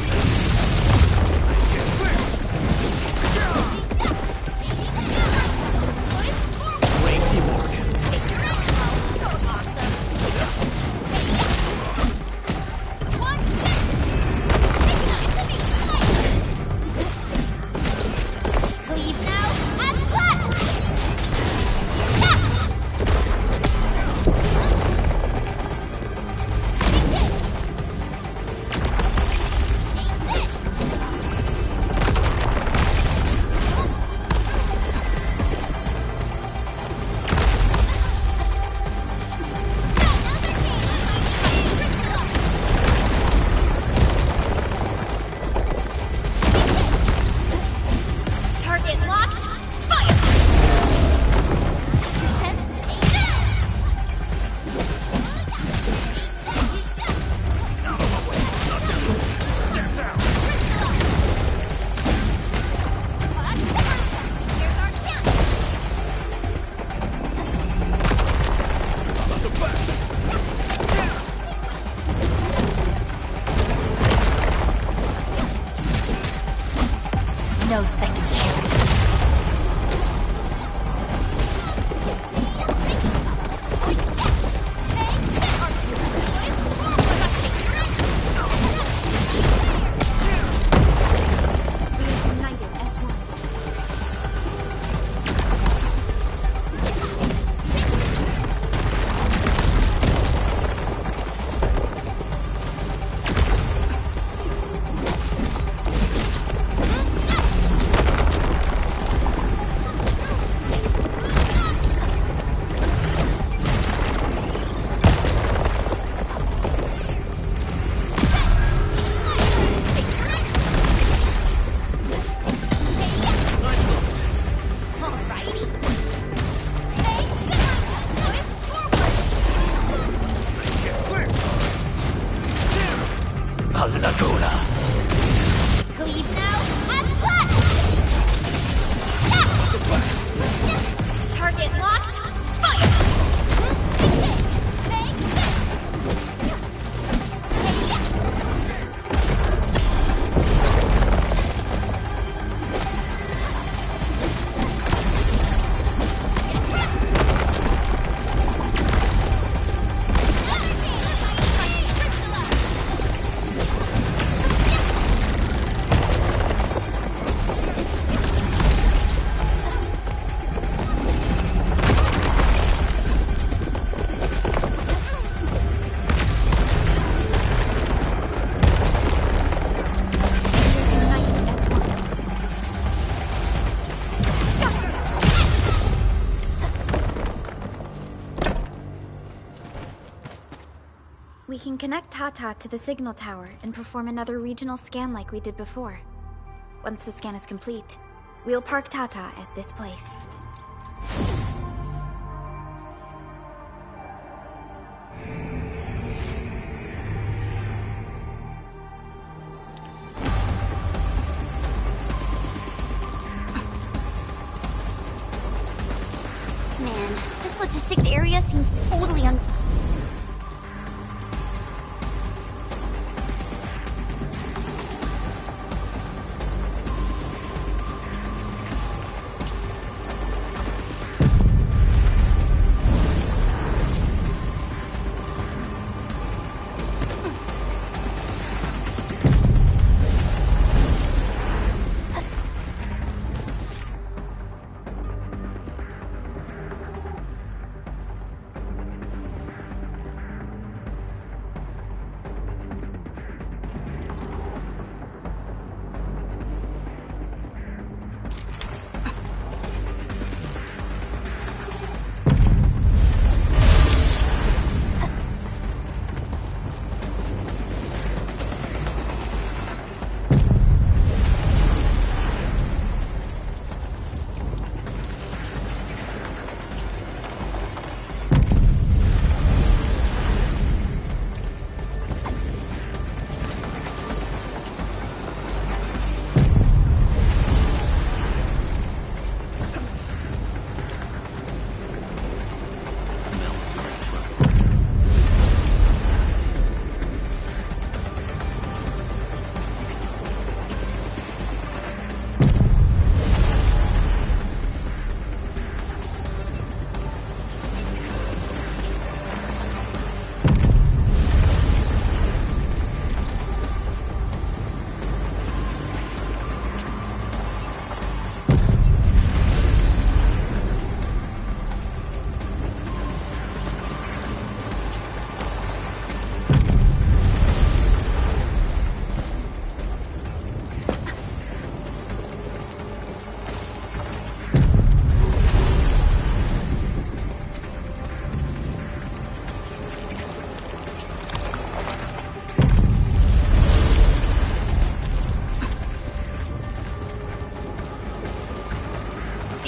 Target locked. Fire! We can connect Tata to the signal tower and perform another regional scan like we did before. Once the scan is complete, we'll park Tata at this place. Man, this logistics area seems totally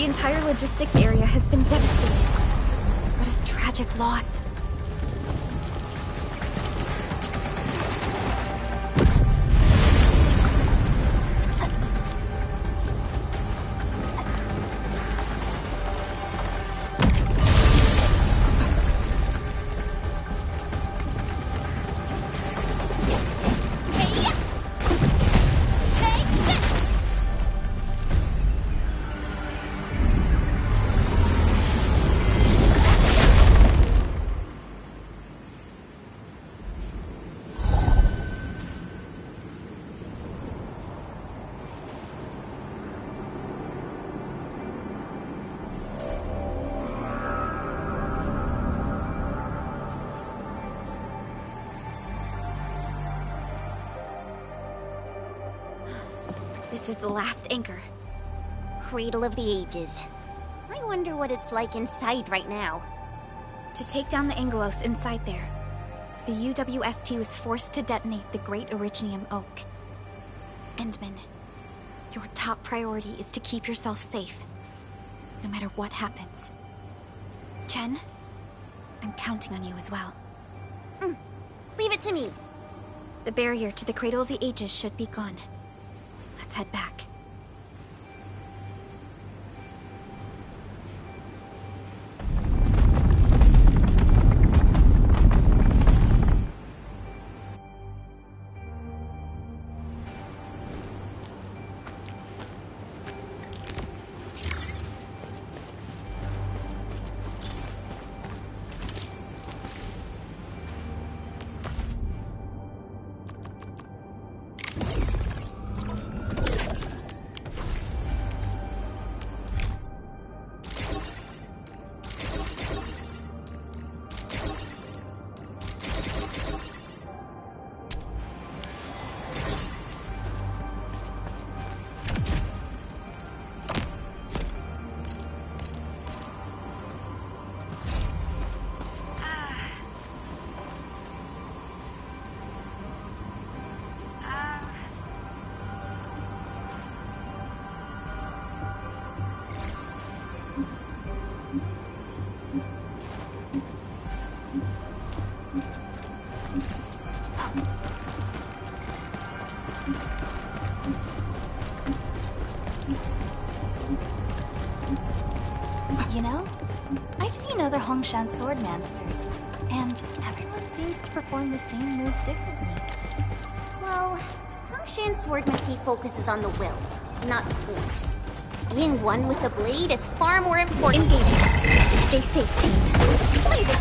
The entire logistics area has been devastated. What a tragic loss. This is the last anchor. Cradle of the Ages. I wonder what it's like inside right now. To take down the Angelos inside there, the UWST was forced to detonate the Great Originium Oak. Endman, your top priority is to keep yourself safe, no matter what happens. Chen, I'm counting on you as well. Leave it to me. The barrier to the Cradle of the Ages should be gone. Let's head back. You know, I've seen other Hongshan swordmasters, and everyone seems to perform the same move differently. Well, Hongshan swordmancy focuses on the will, not the form. Being one with the blade is far more important. Engaging. Stay safe, team. Leave it.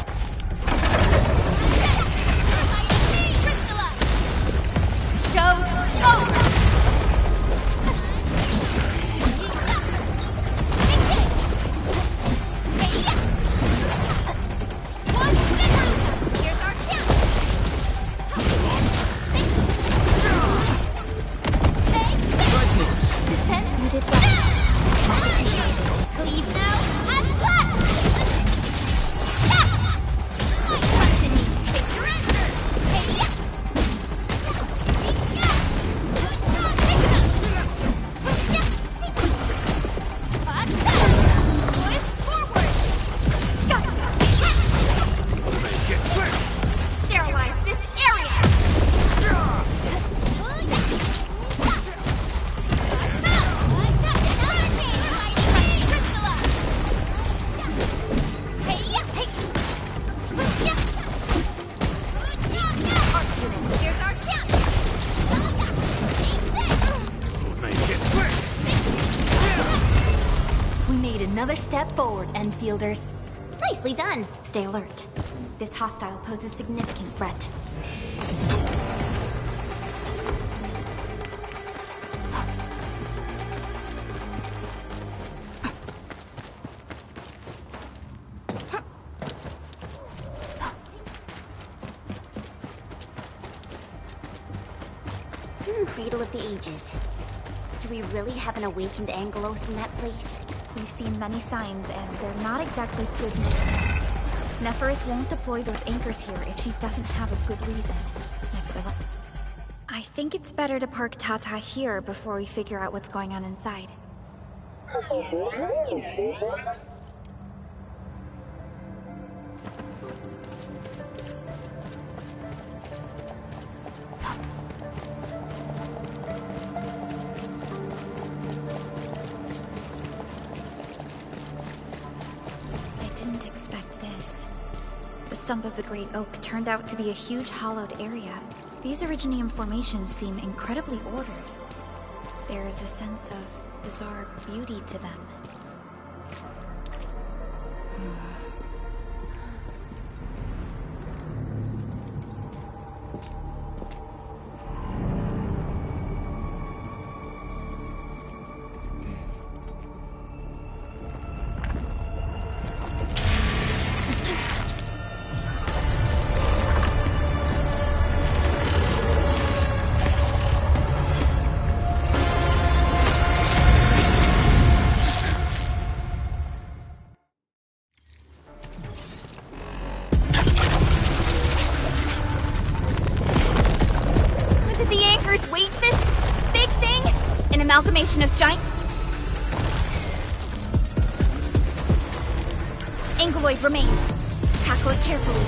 Another step forward, Endfielders. Nicely done. Stay alert. This hostile poses significant threat. Cradle of the Ages. Do we really have an awakened Angelos in that place? We've seen many signs, and they're not exactly good news. Neferith won't deploy those anchors here if she doesn't have a good reason. Nevertheless, I think it's better to park Tata here before we figure out what's going on inside. The stump of the great oak turned out to be a huge hollowed area. These Originium formations seem incredibly ordered. There is a sense of bizarre beauty to them. Amalgamation of giant Angeloid remains. Tackle it carefully.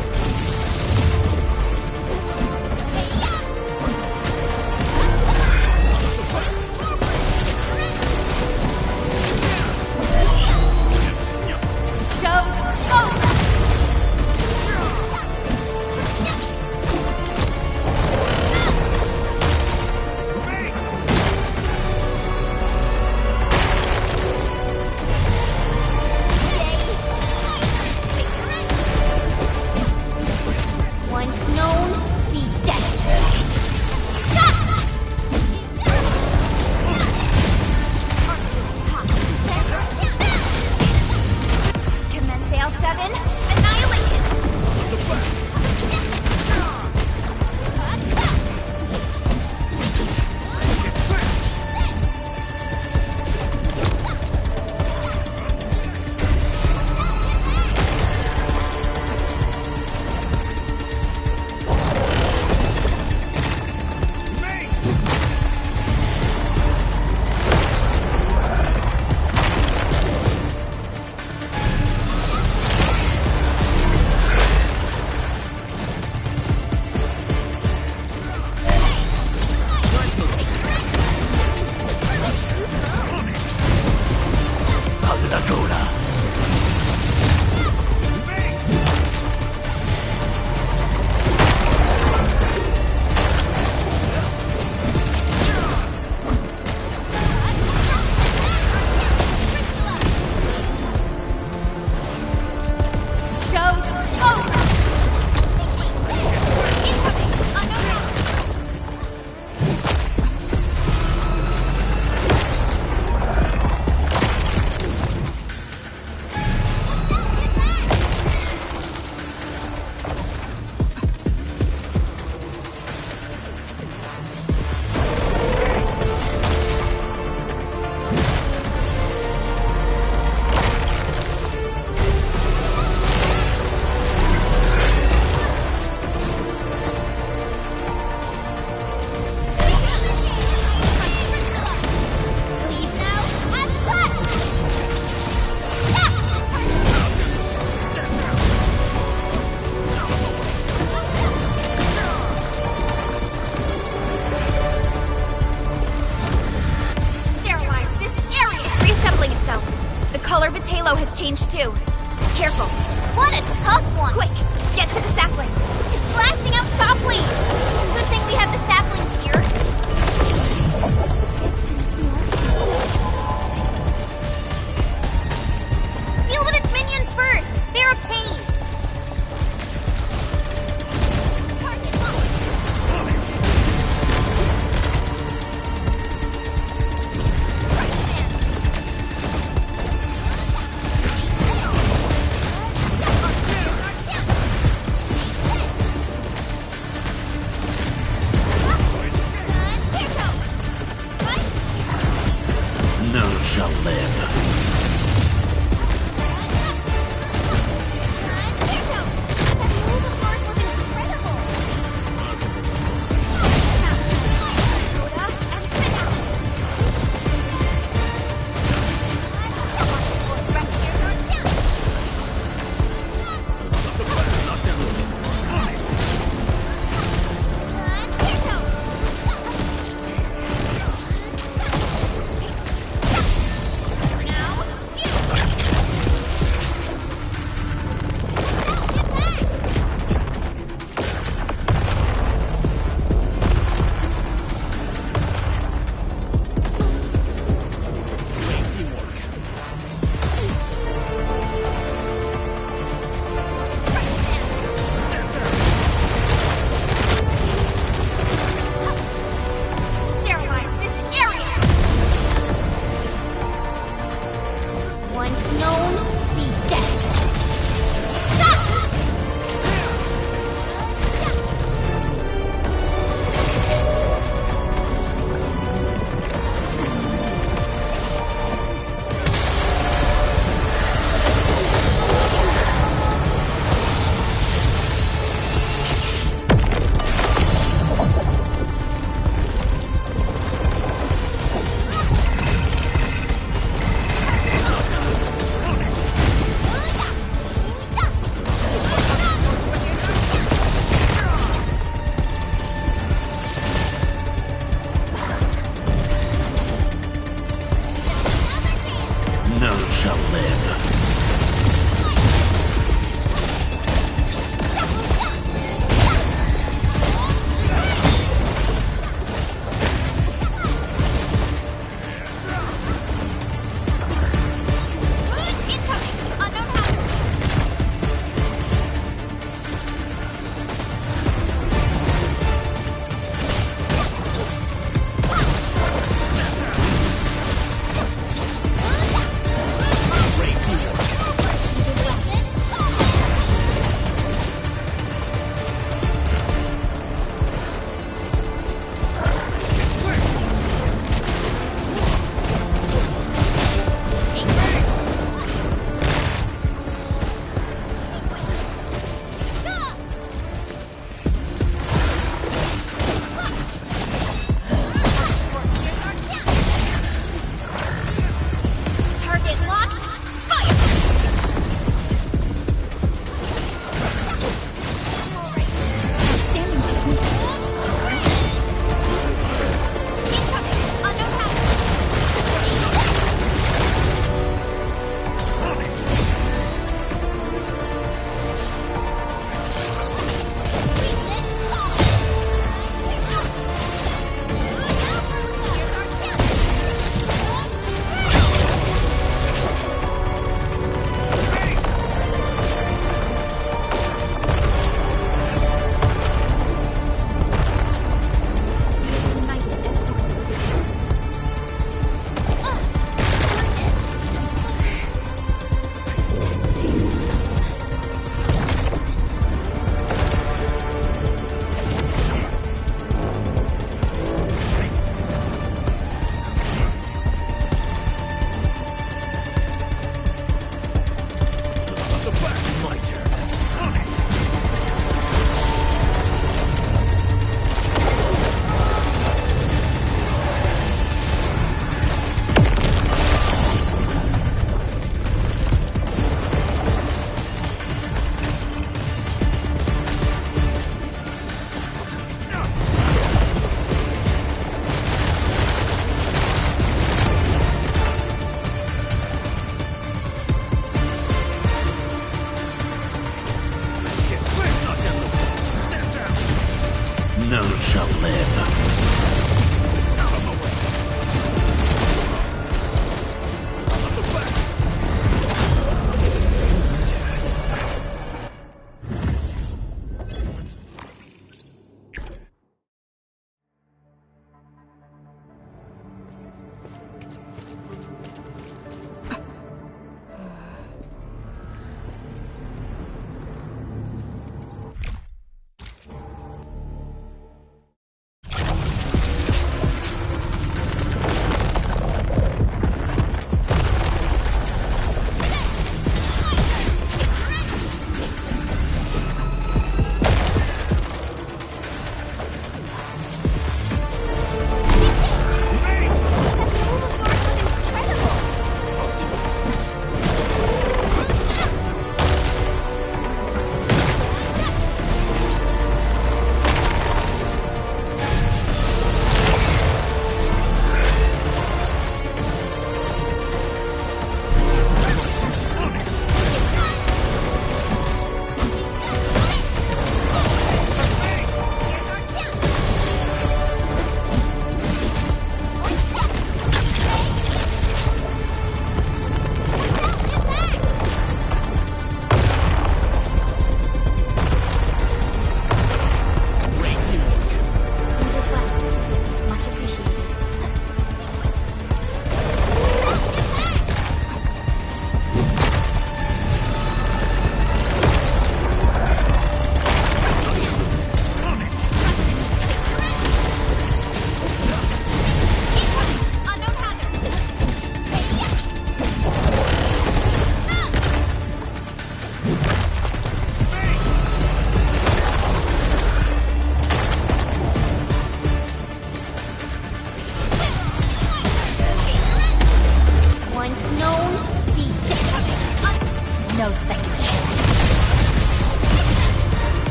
change too. Careful. What a tough one! Quick, get to the sapling. It's blasting out shockwaves! Good thing we have the saplings here. Deal with its minions first! They're a pain! Target locked. None shall live.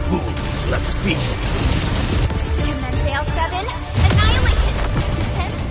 Wolves, let's feast. Command Sail 7, Annihilation! Descent,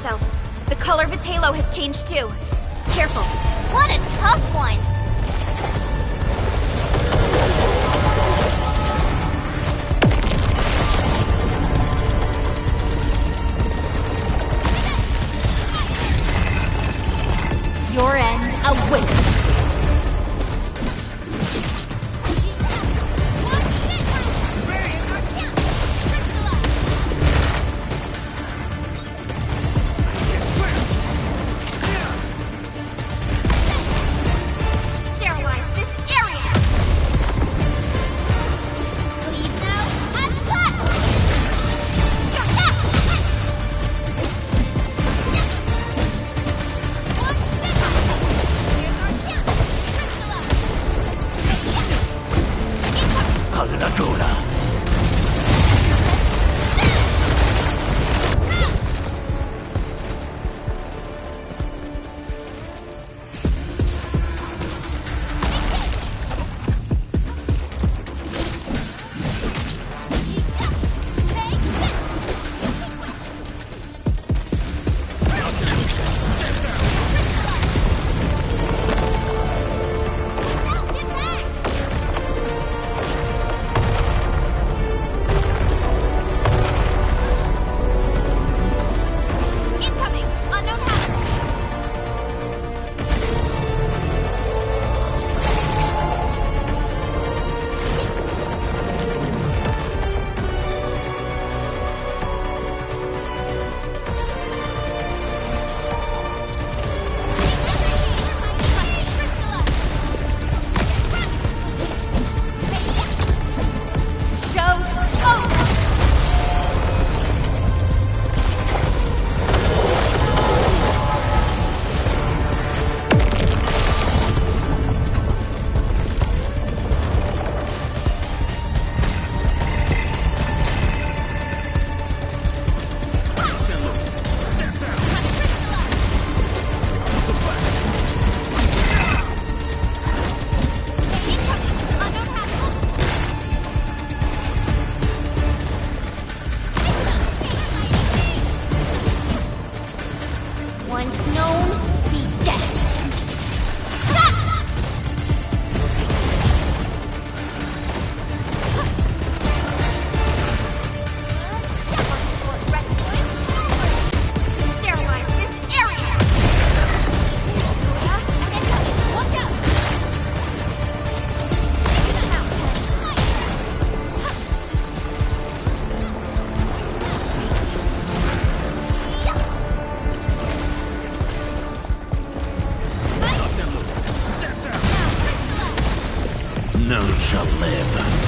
itself. The color of its halo has changed too. Careful. What a tough one! Your end awaits. None shall live.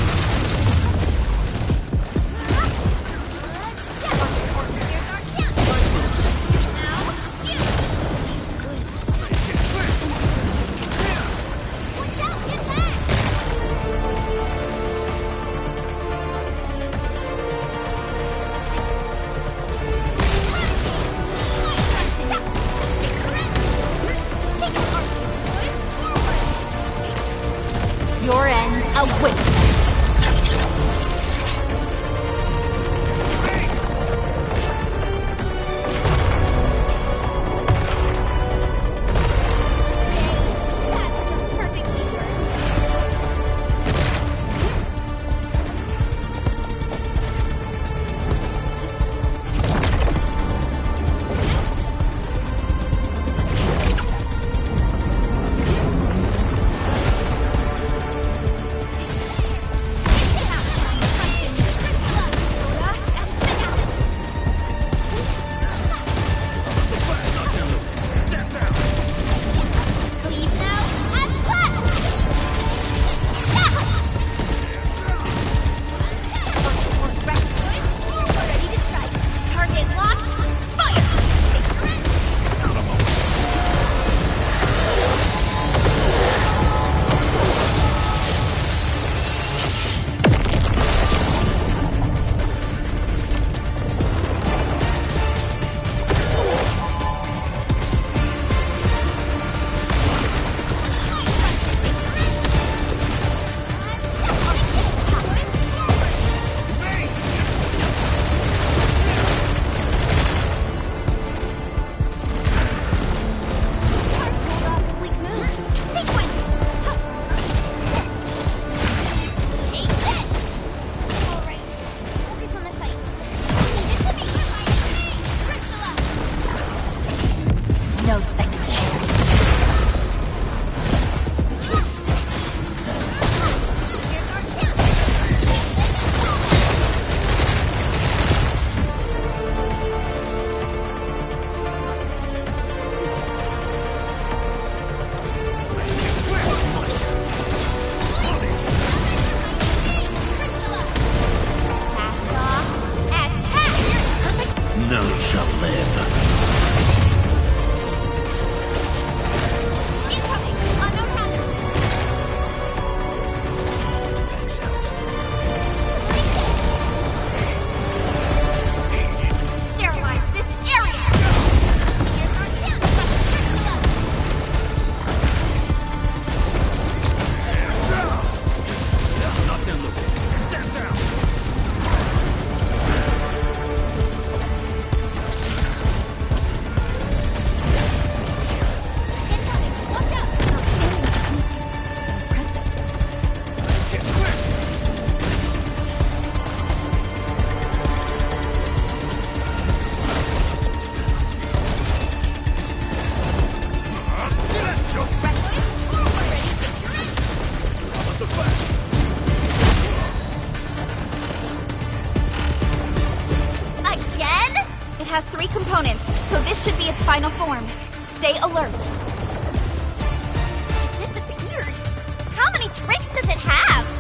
Take components, so this should be its final form. Stay alert. It disappeared. How many tricks does it have?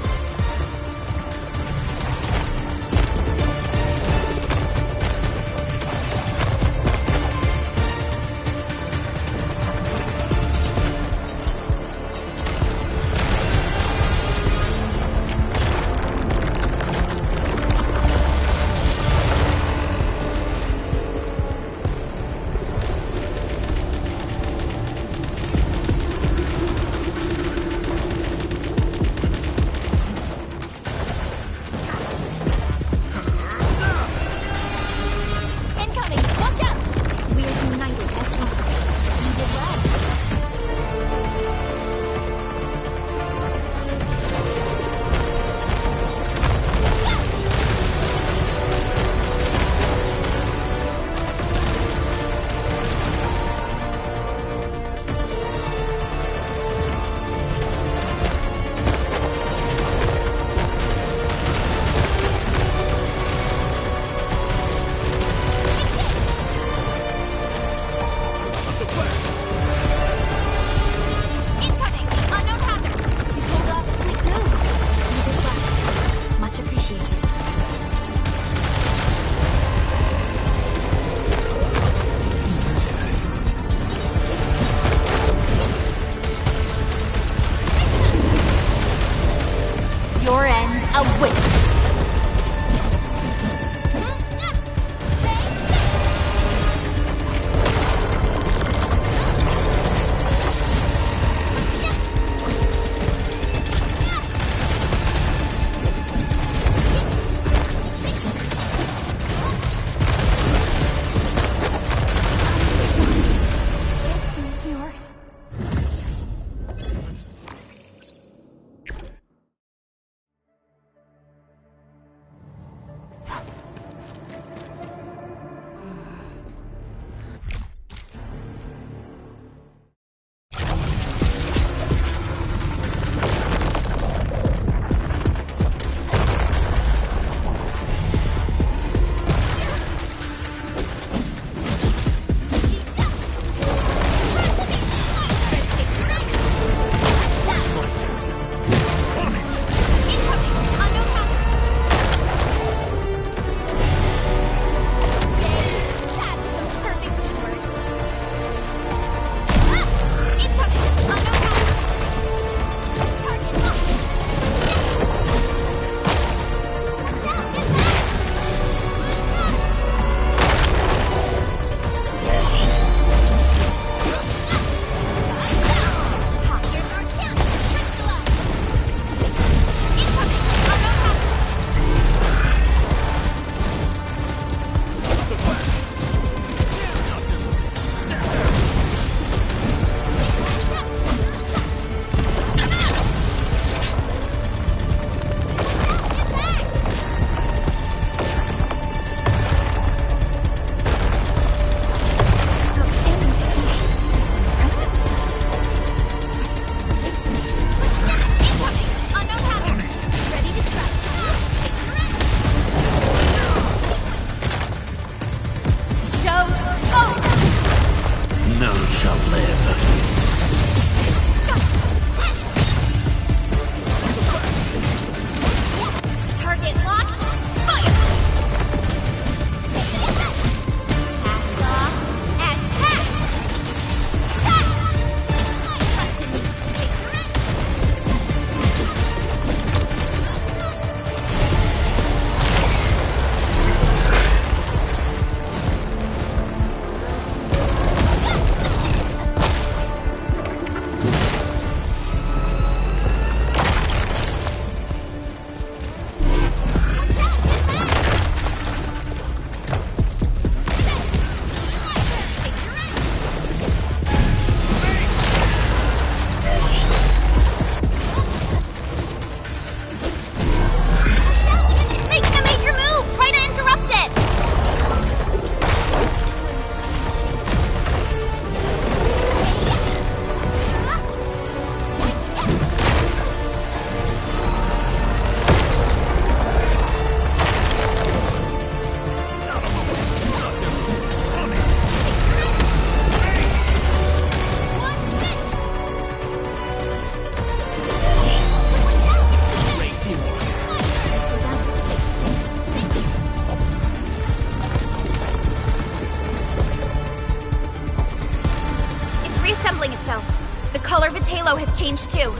reassembling itself. The color of its halo has changed too.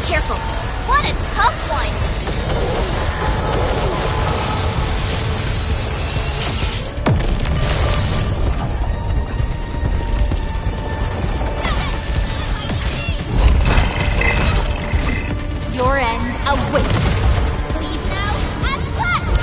Careful. What a tough one! Your end awaits. Leave now, have fun!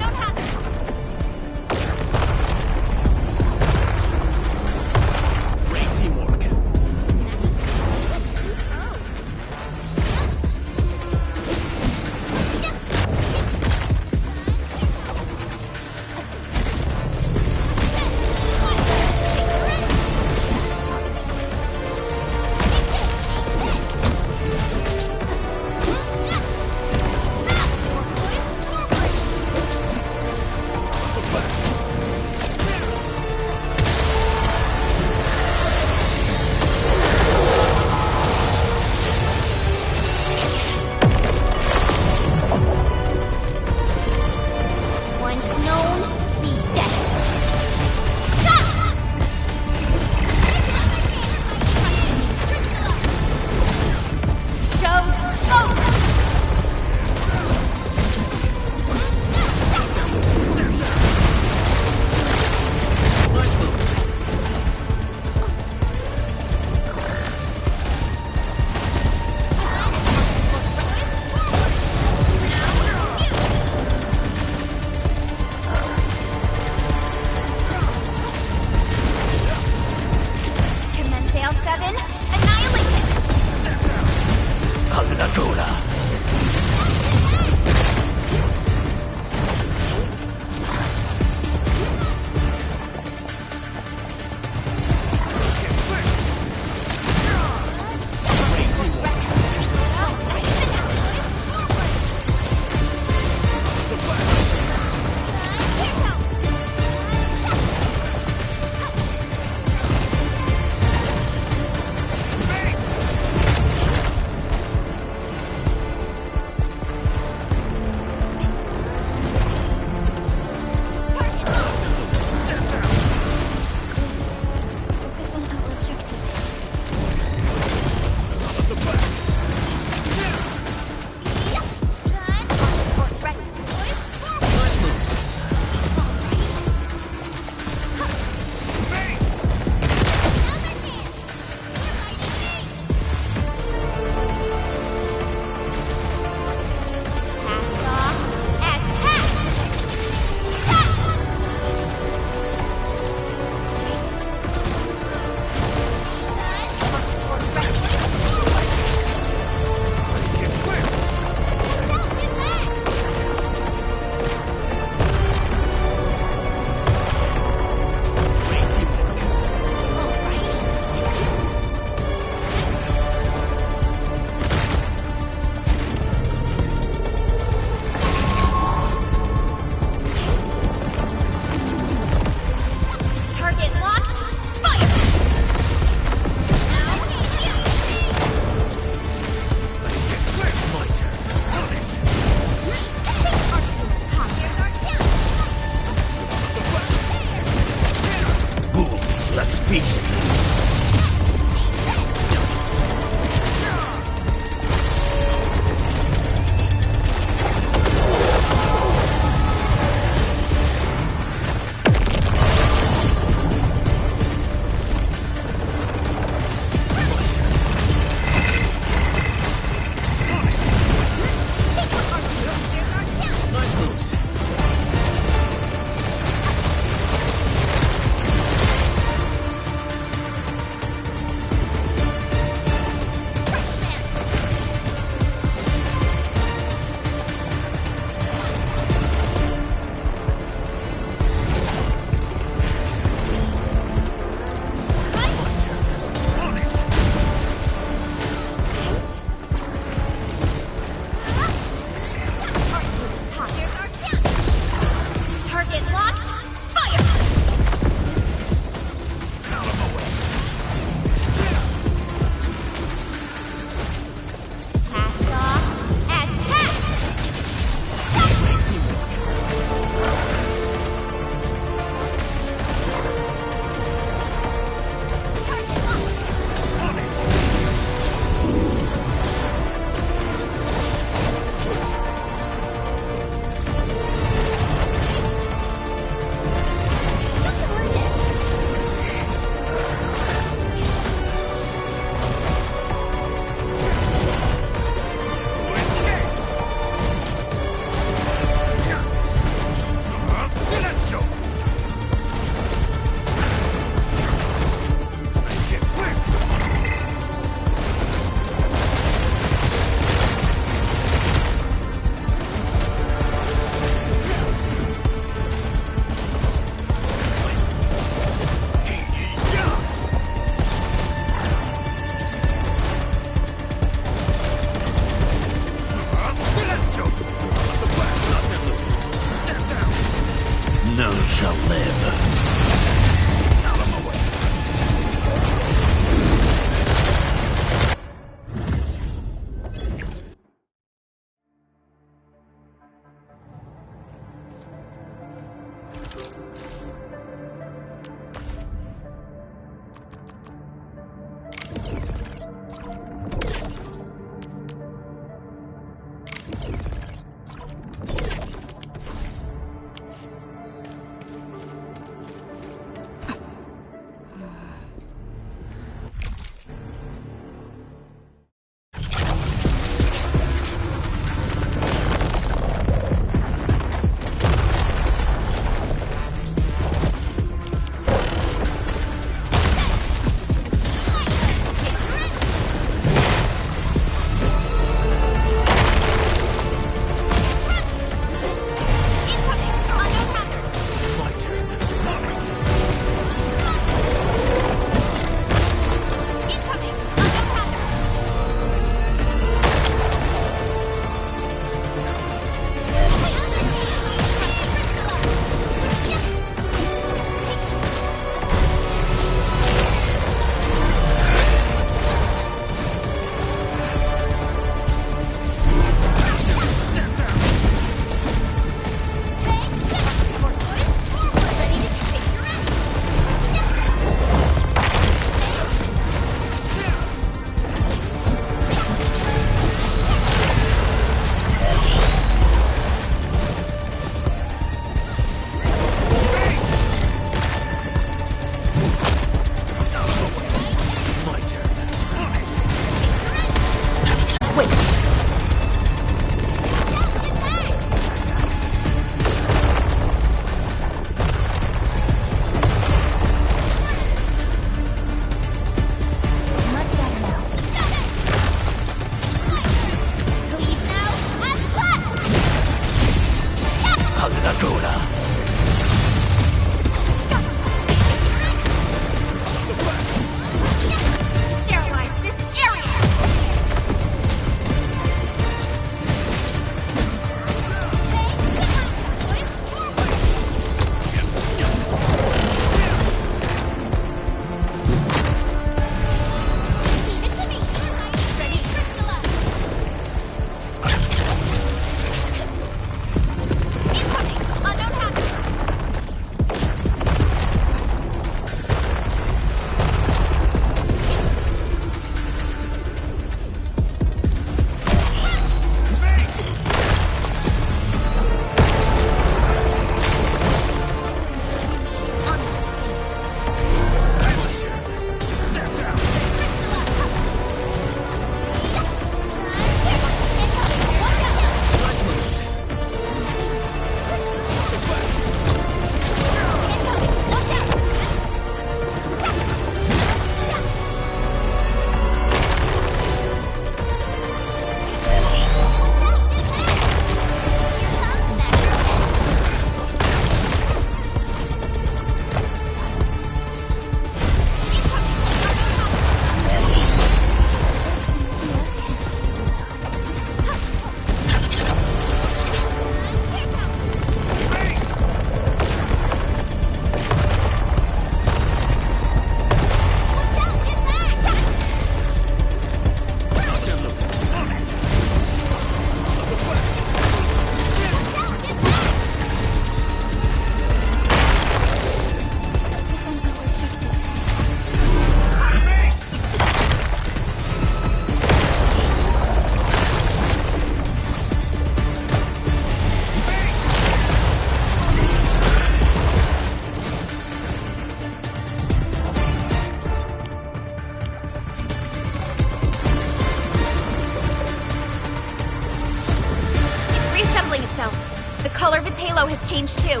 halo has changed too.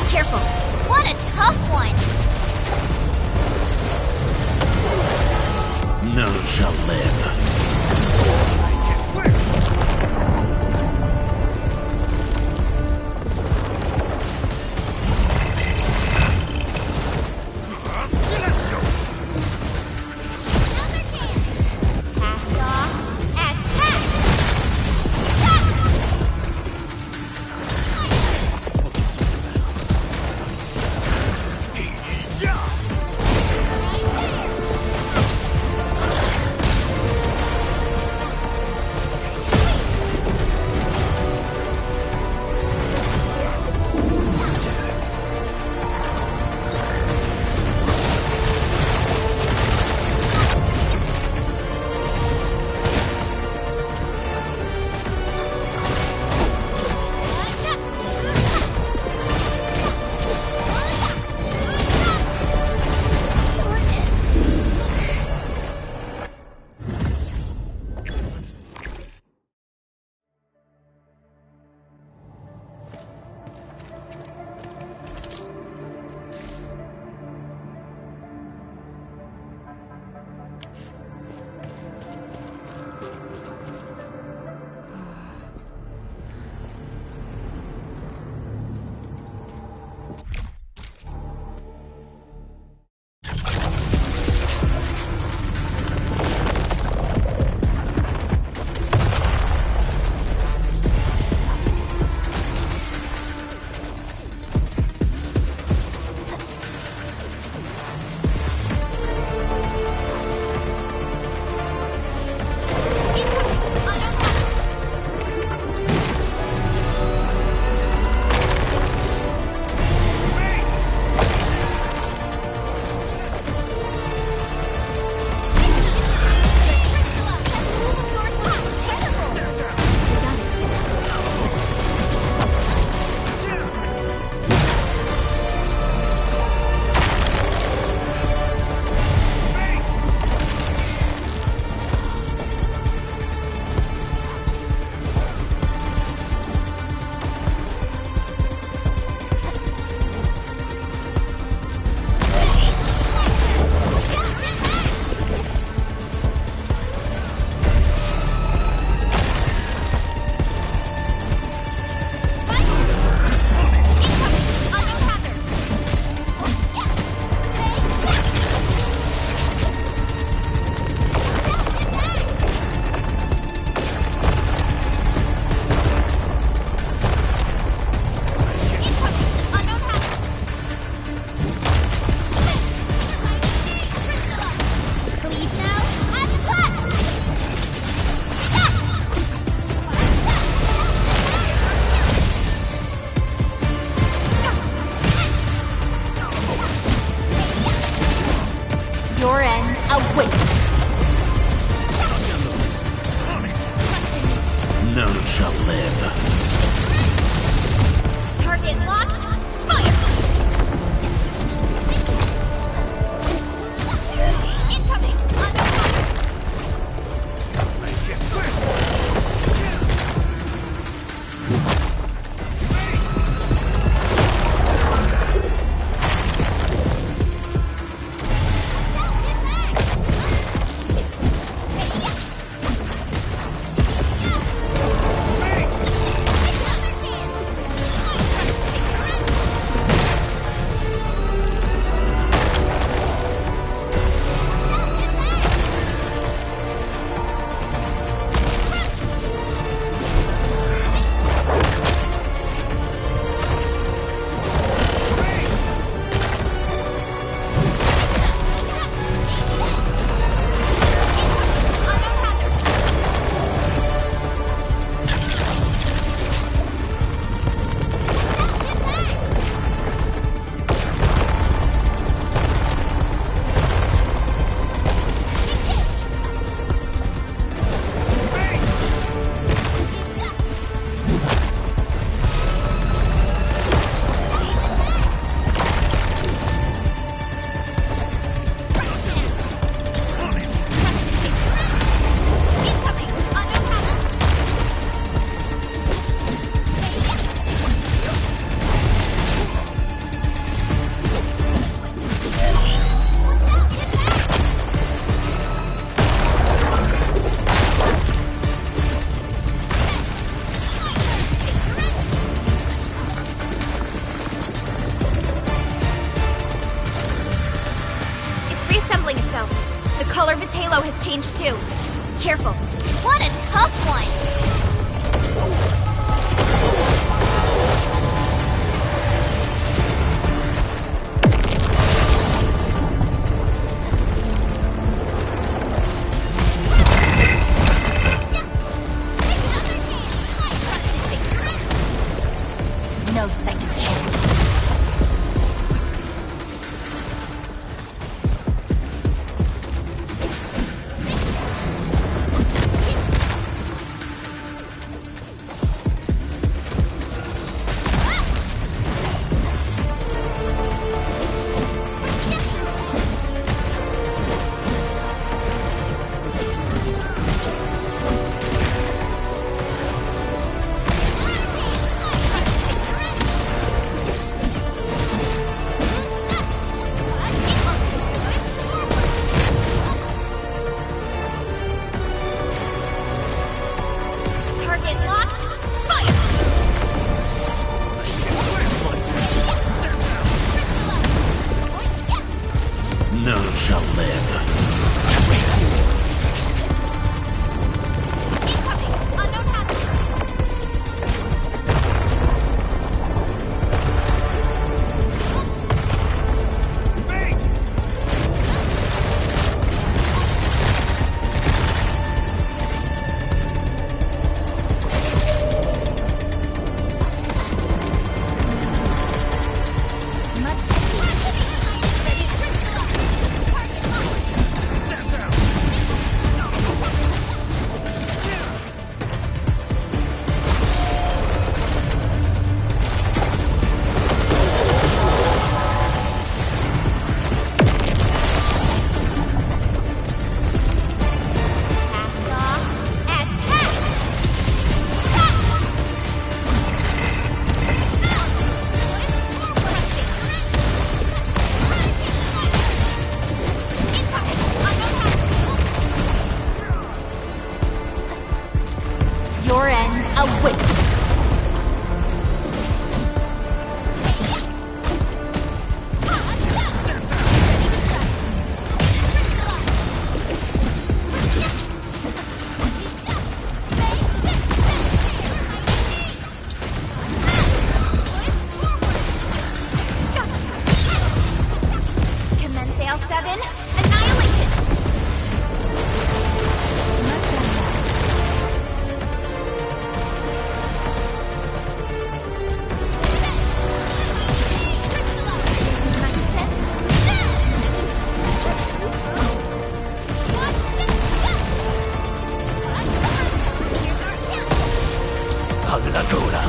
Careful. What a tough one! None shall live. Your end awaits. None shall live. Target locked. Fire! Incoming! revealing itself. The color of its halo has changed too. Careful. What a tough one! No second chance. None shall live. Your end awaits. Commence AL7, annihilation! All'agola.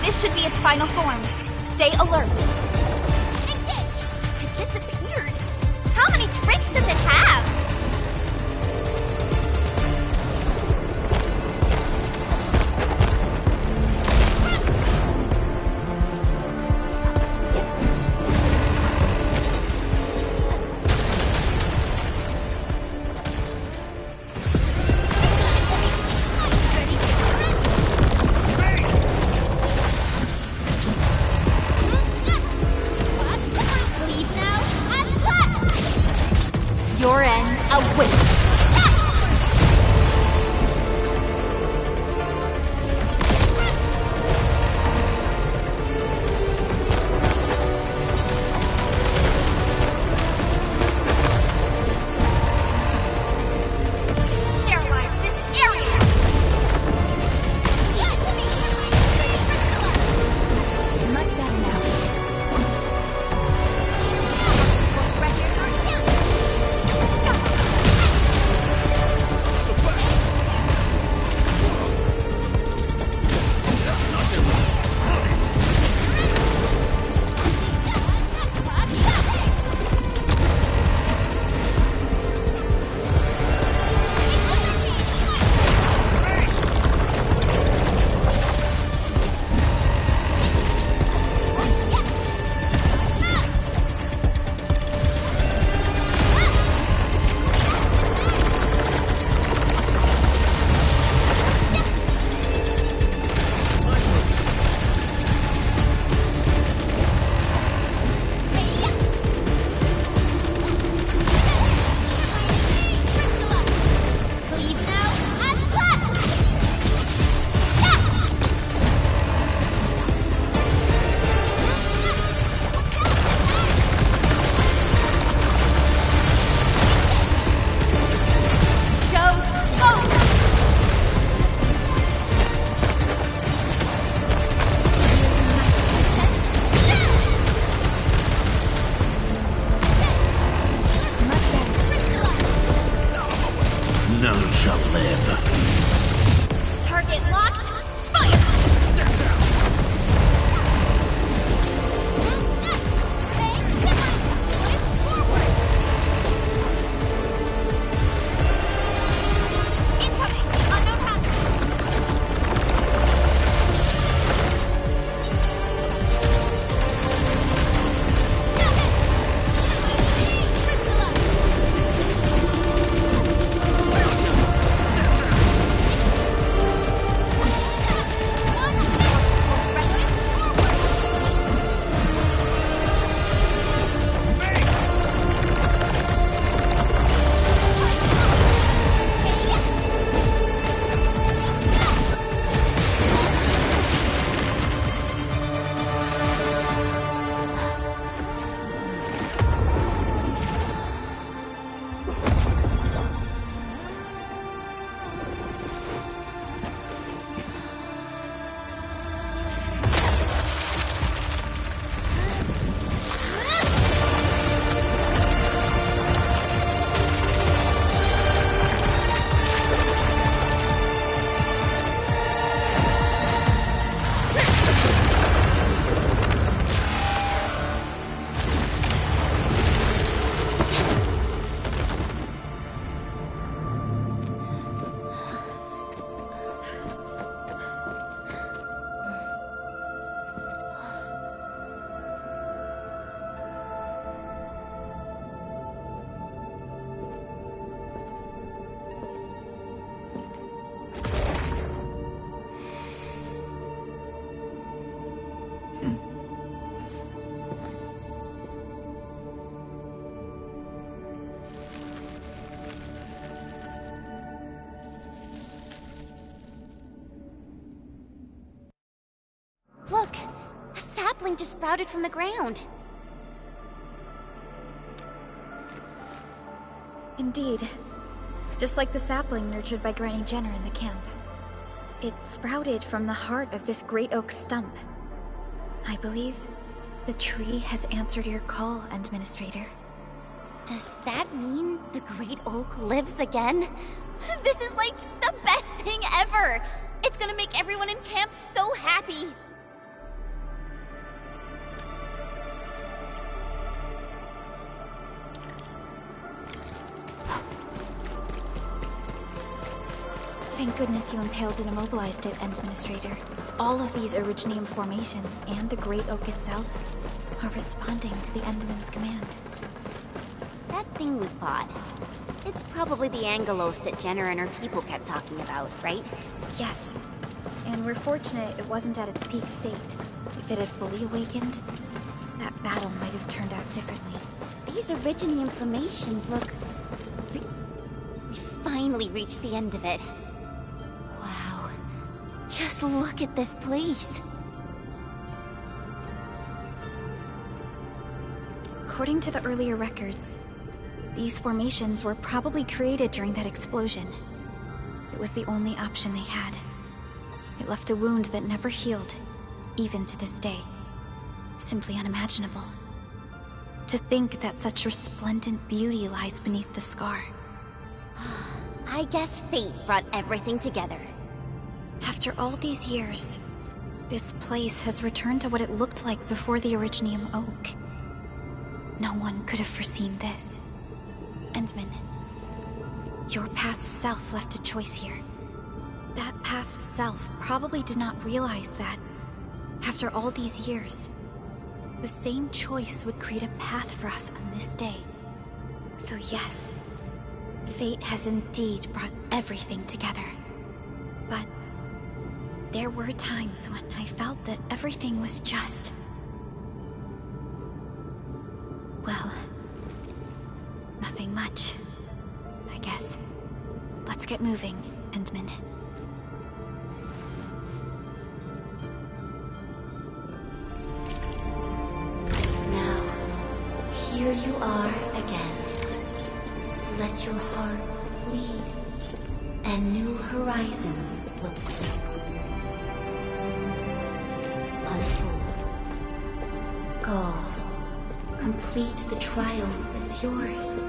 This should be its final form. Stay alert. It disappeared. How many tricks does it have? Your end awaits. Sterilize this area! Much better now. None shall live. Target locked. Fire! Incoming! Unknown path! Look! A sapling just sprouted from the ground. Indeed. Just like the sapling nurtured by Granny Jenner in the camp. It sprouted from the heart of this great oak stump. I believe the tree has answered your call, Administrator. Does that mean the Great Oak lives again? This is like the best thing ever! It's gonna make everyone in camp so happy! goodness you impaled and immobilized it, Administrator. All of these Originium formations and the Great Oak itself are responding to the Endman's command. That thing we fought. It's probably the Angelos that Jenner and her people kept talking about, right? Yes. And we're fortunate it wasn't at its peak state. If it had fully awakened, that battle might have turned out differently. These Originium formations look... We finally reached the end of it. Wow. Just look at this place. According to the earlier records, these formations were probably created during that explosion. It was the only option they had. It left a wound that never healed, even to this day. Simply unimaginable. To think that such resplendent beauty lies beneath the scar. I guess fate brought everything together. After all these years, this place has returned to what it looked like before the Originium Oak. No one could have foreseen this. Endman, your past self left a choice here. That past self probably did not realize that, after all these years, the same choice would create a path for us on this day. So yes, fate has indeed brought everything together. But there were times when I felt that everything was just... well, nothing much, I guess. Let's get moving, Endman. Now, here you are again. Let your heart bleed, and new horizons look for you. Unfold. Go. Complete the trial that's yours.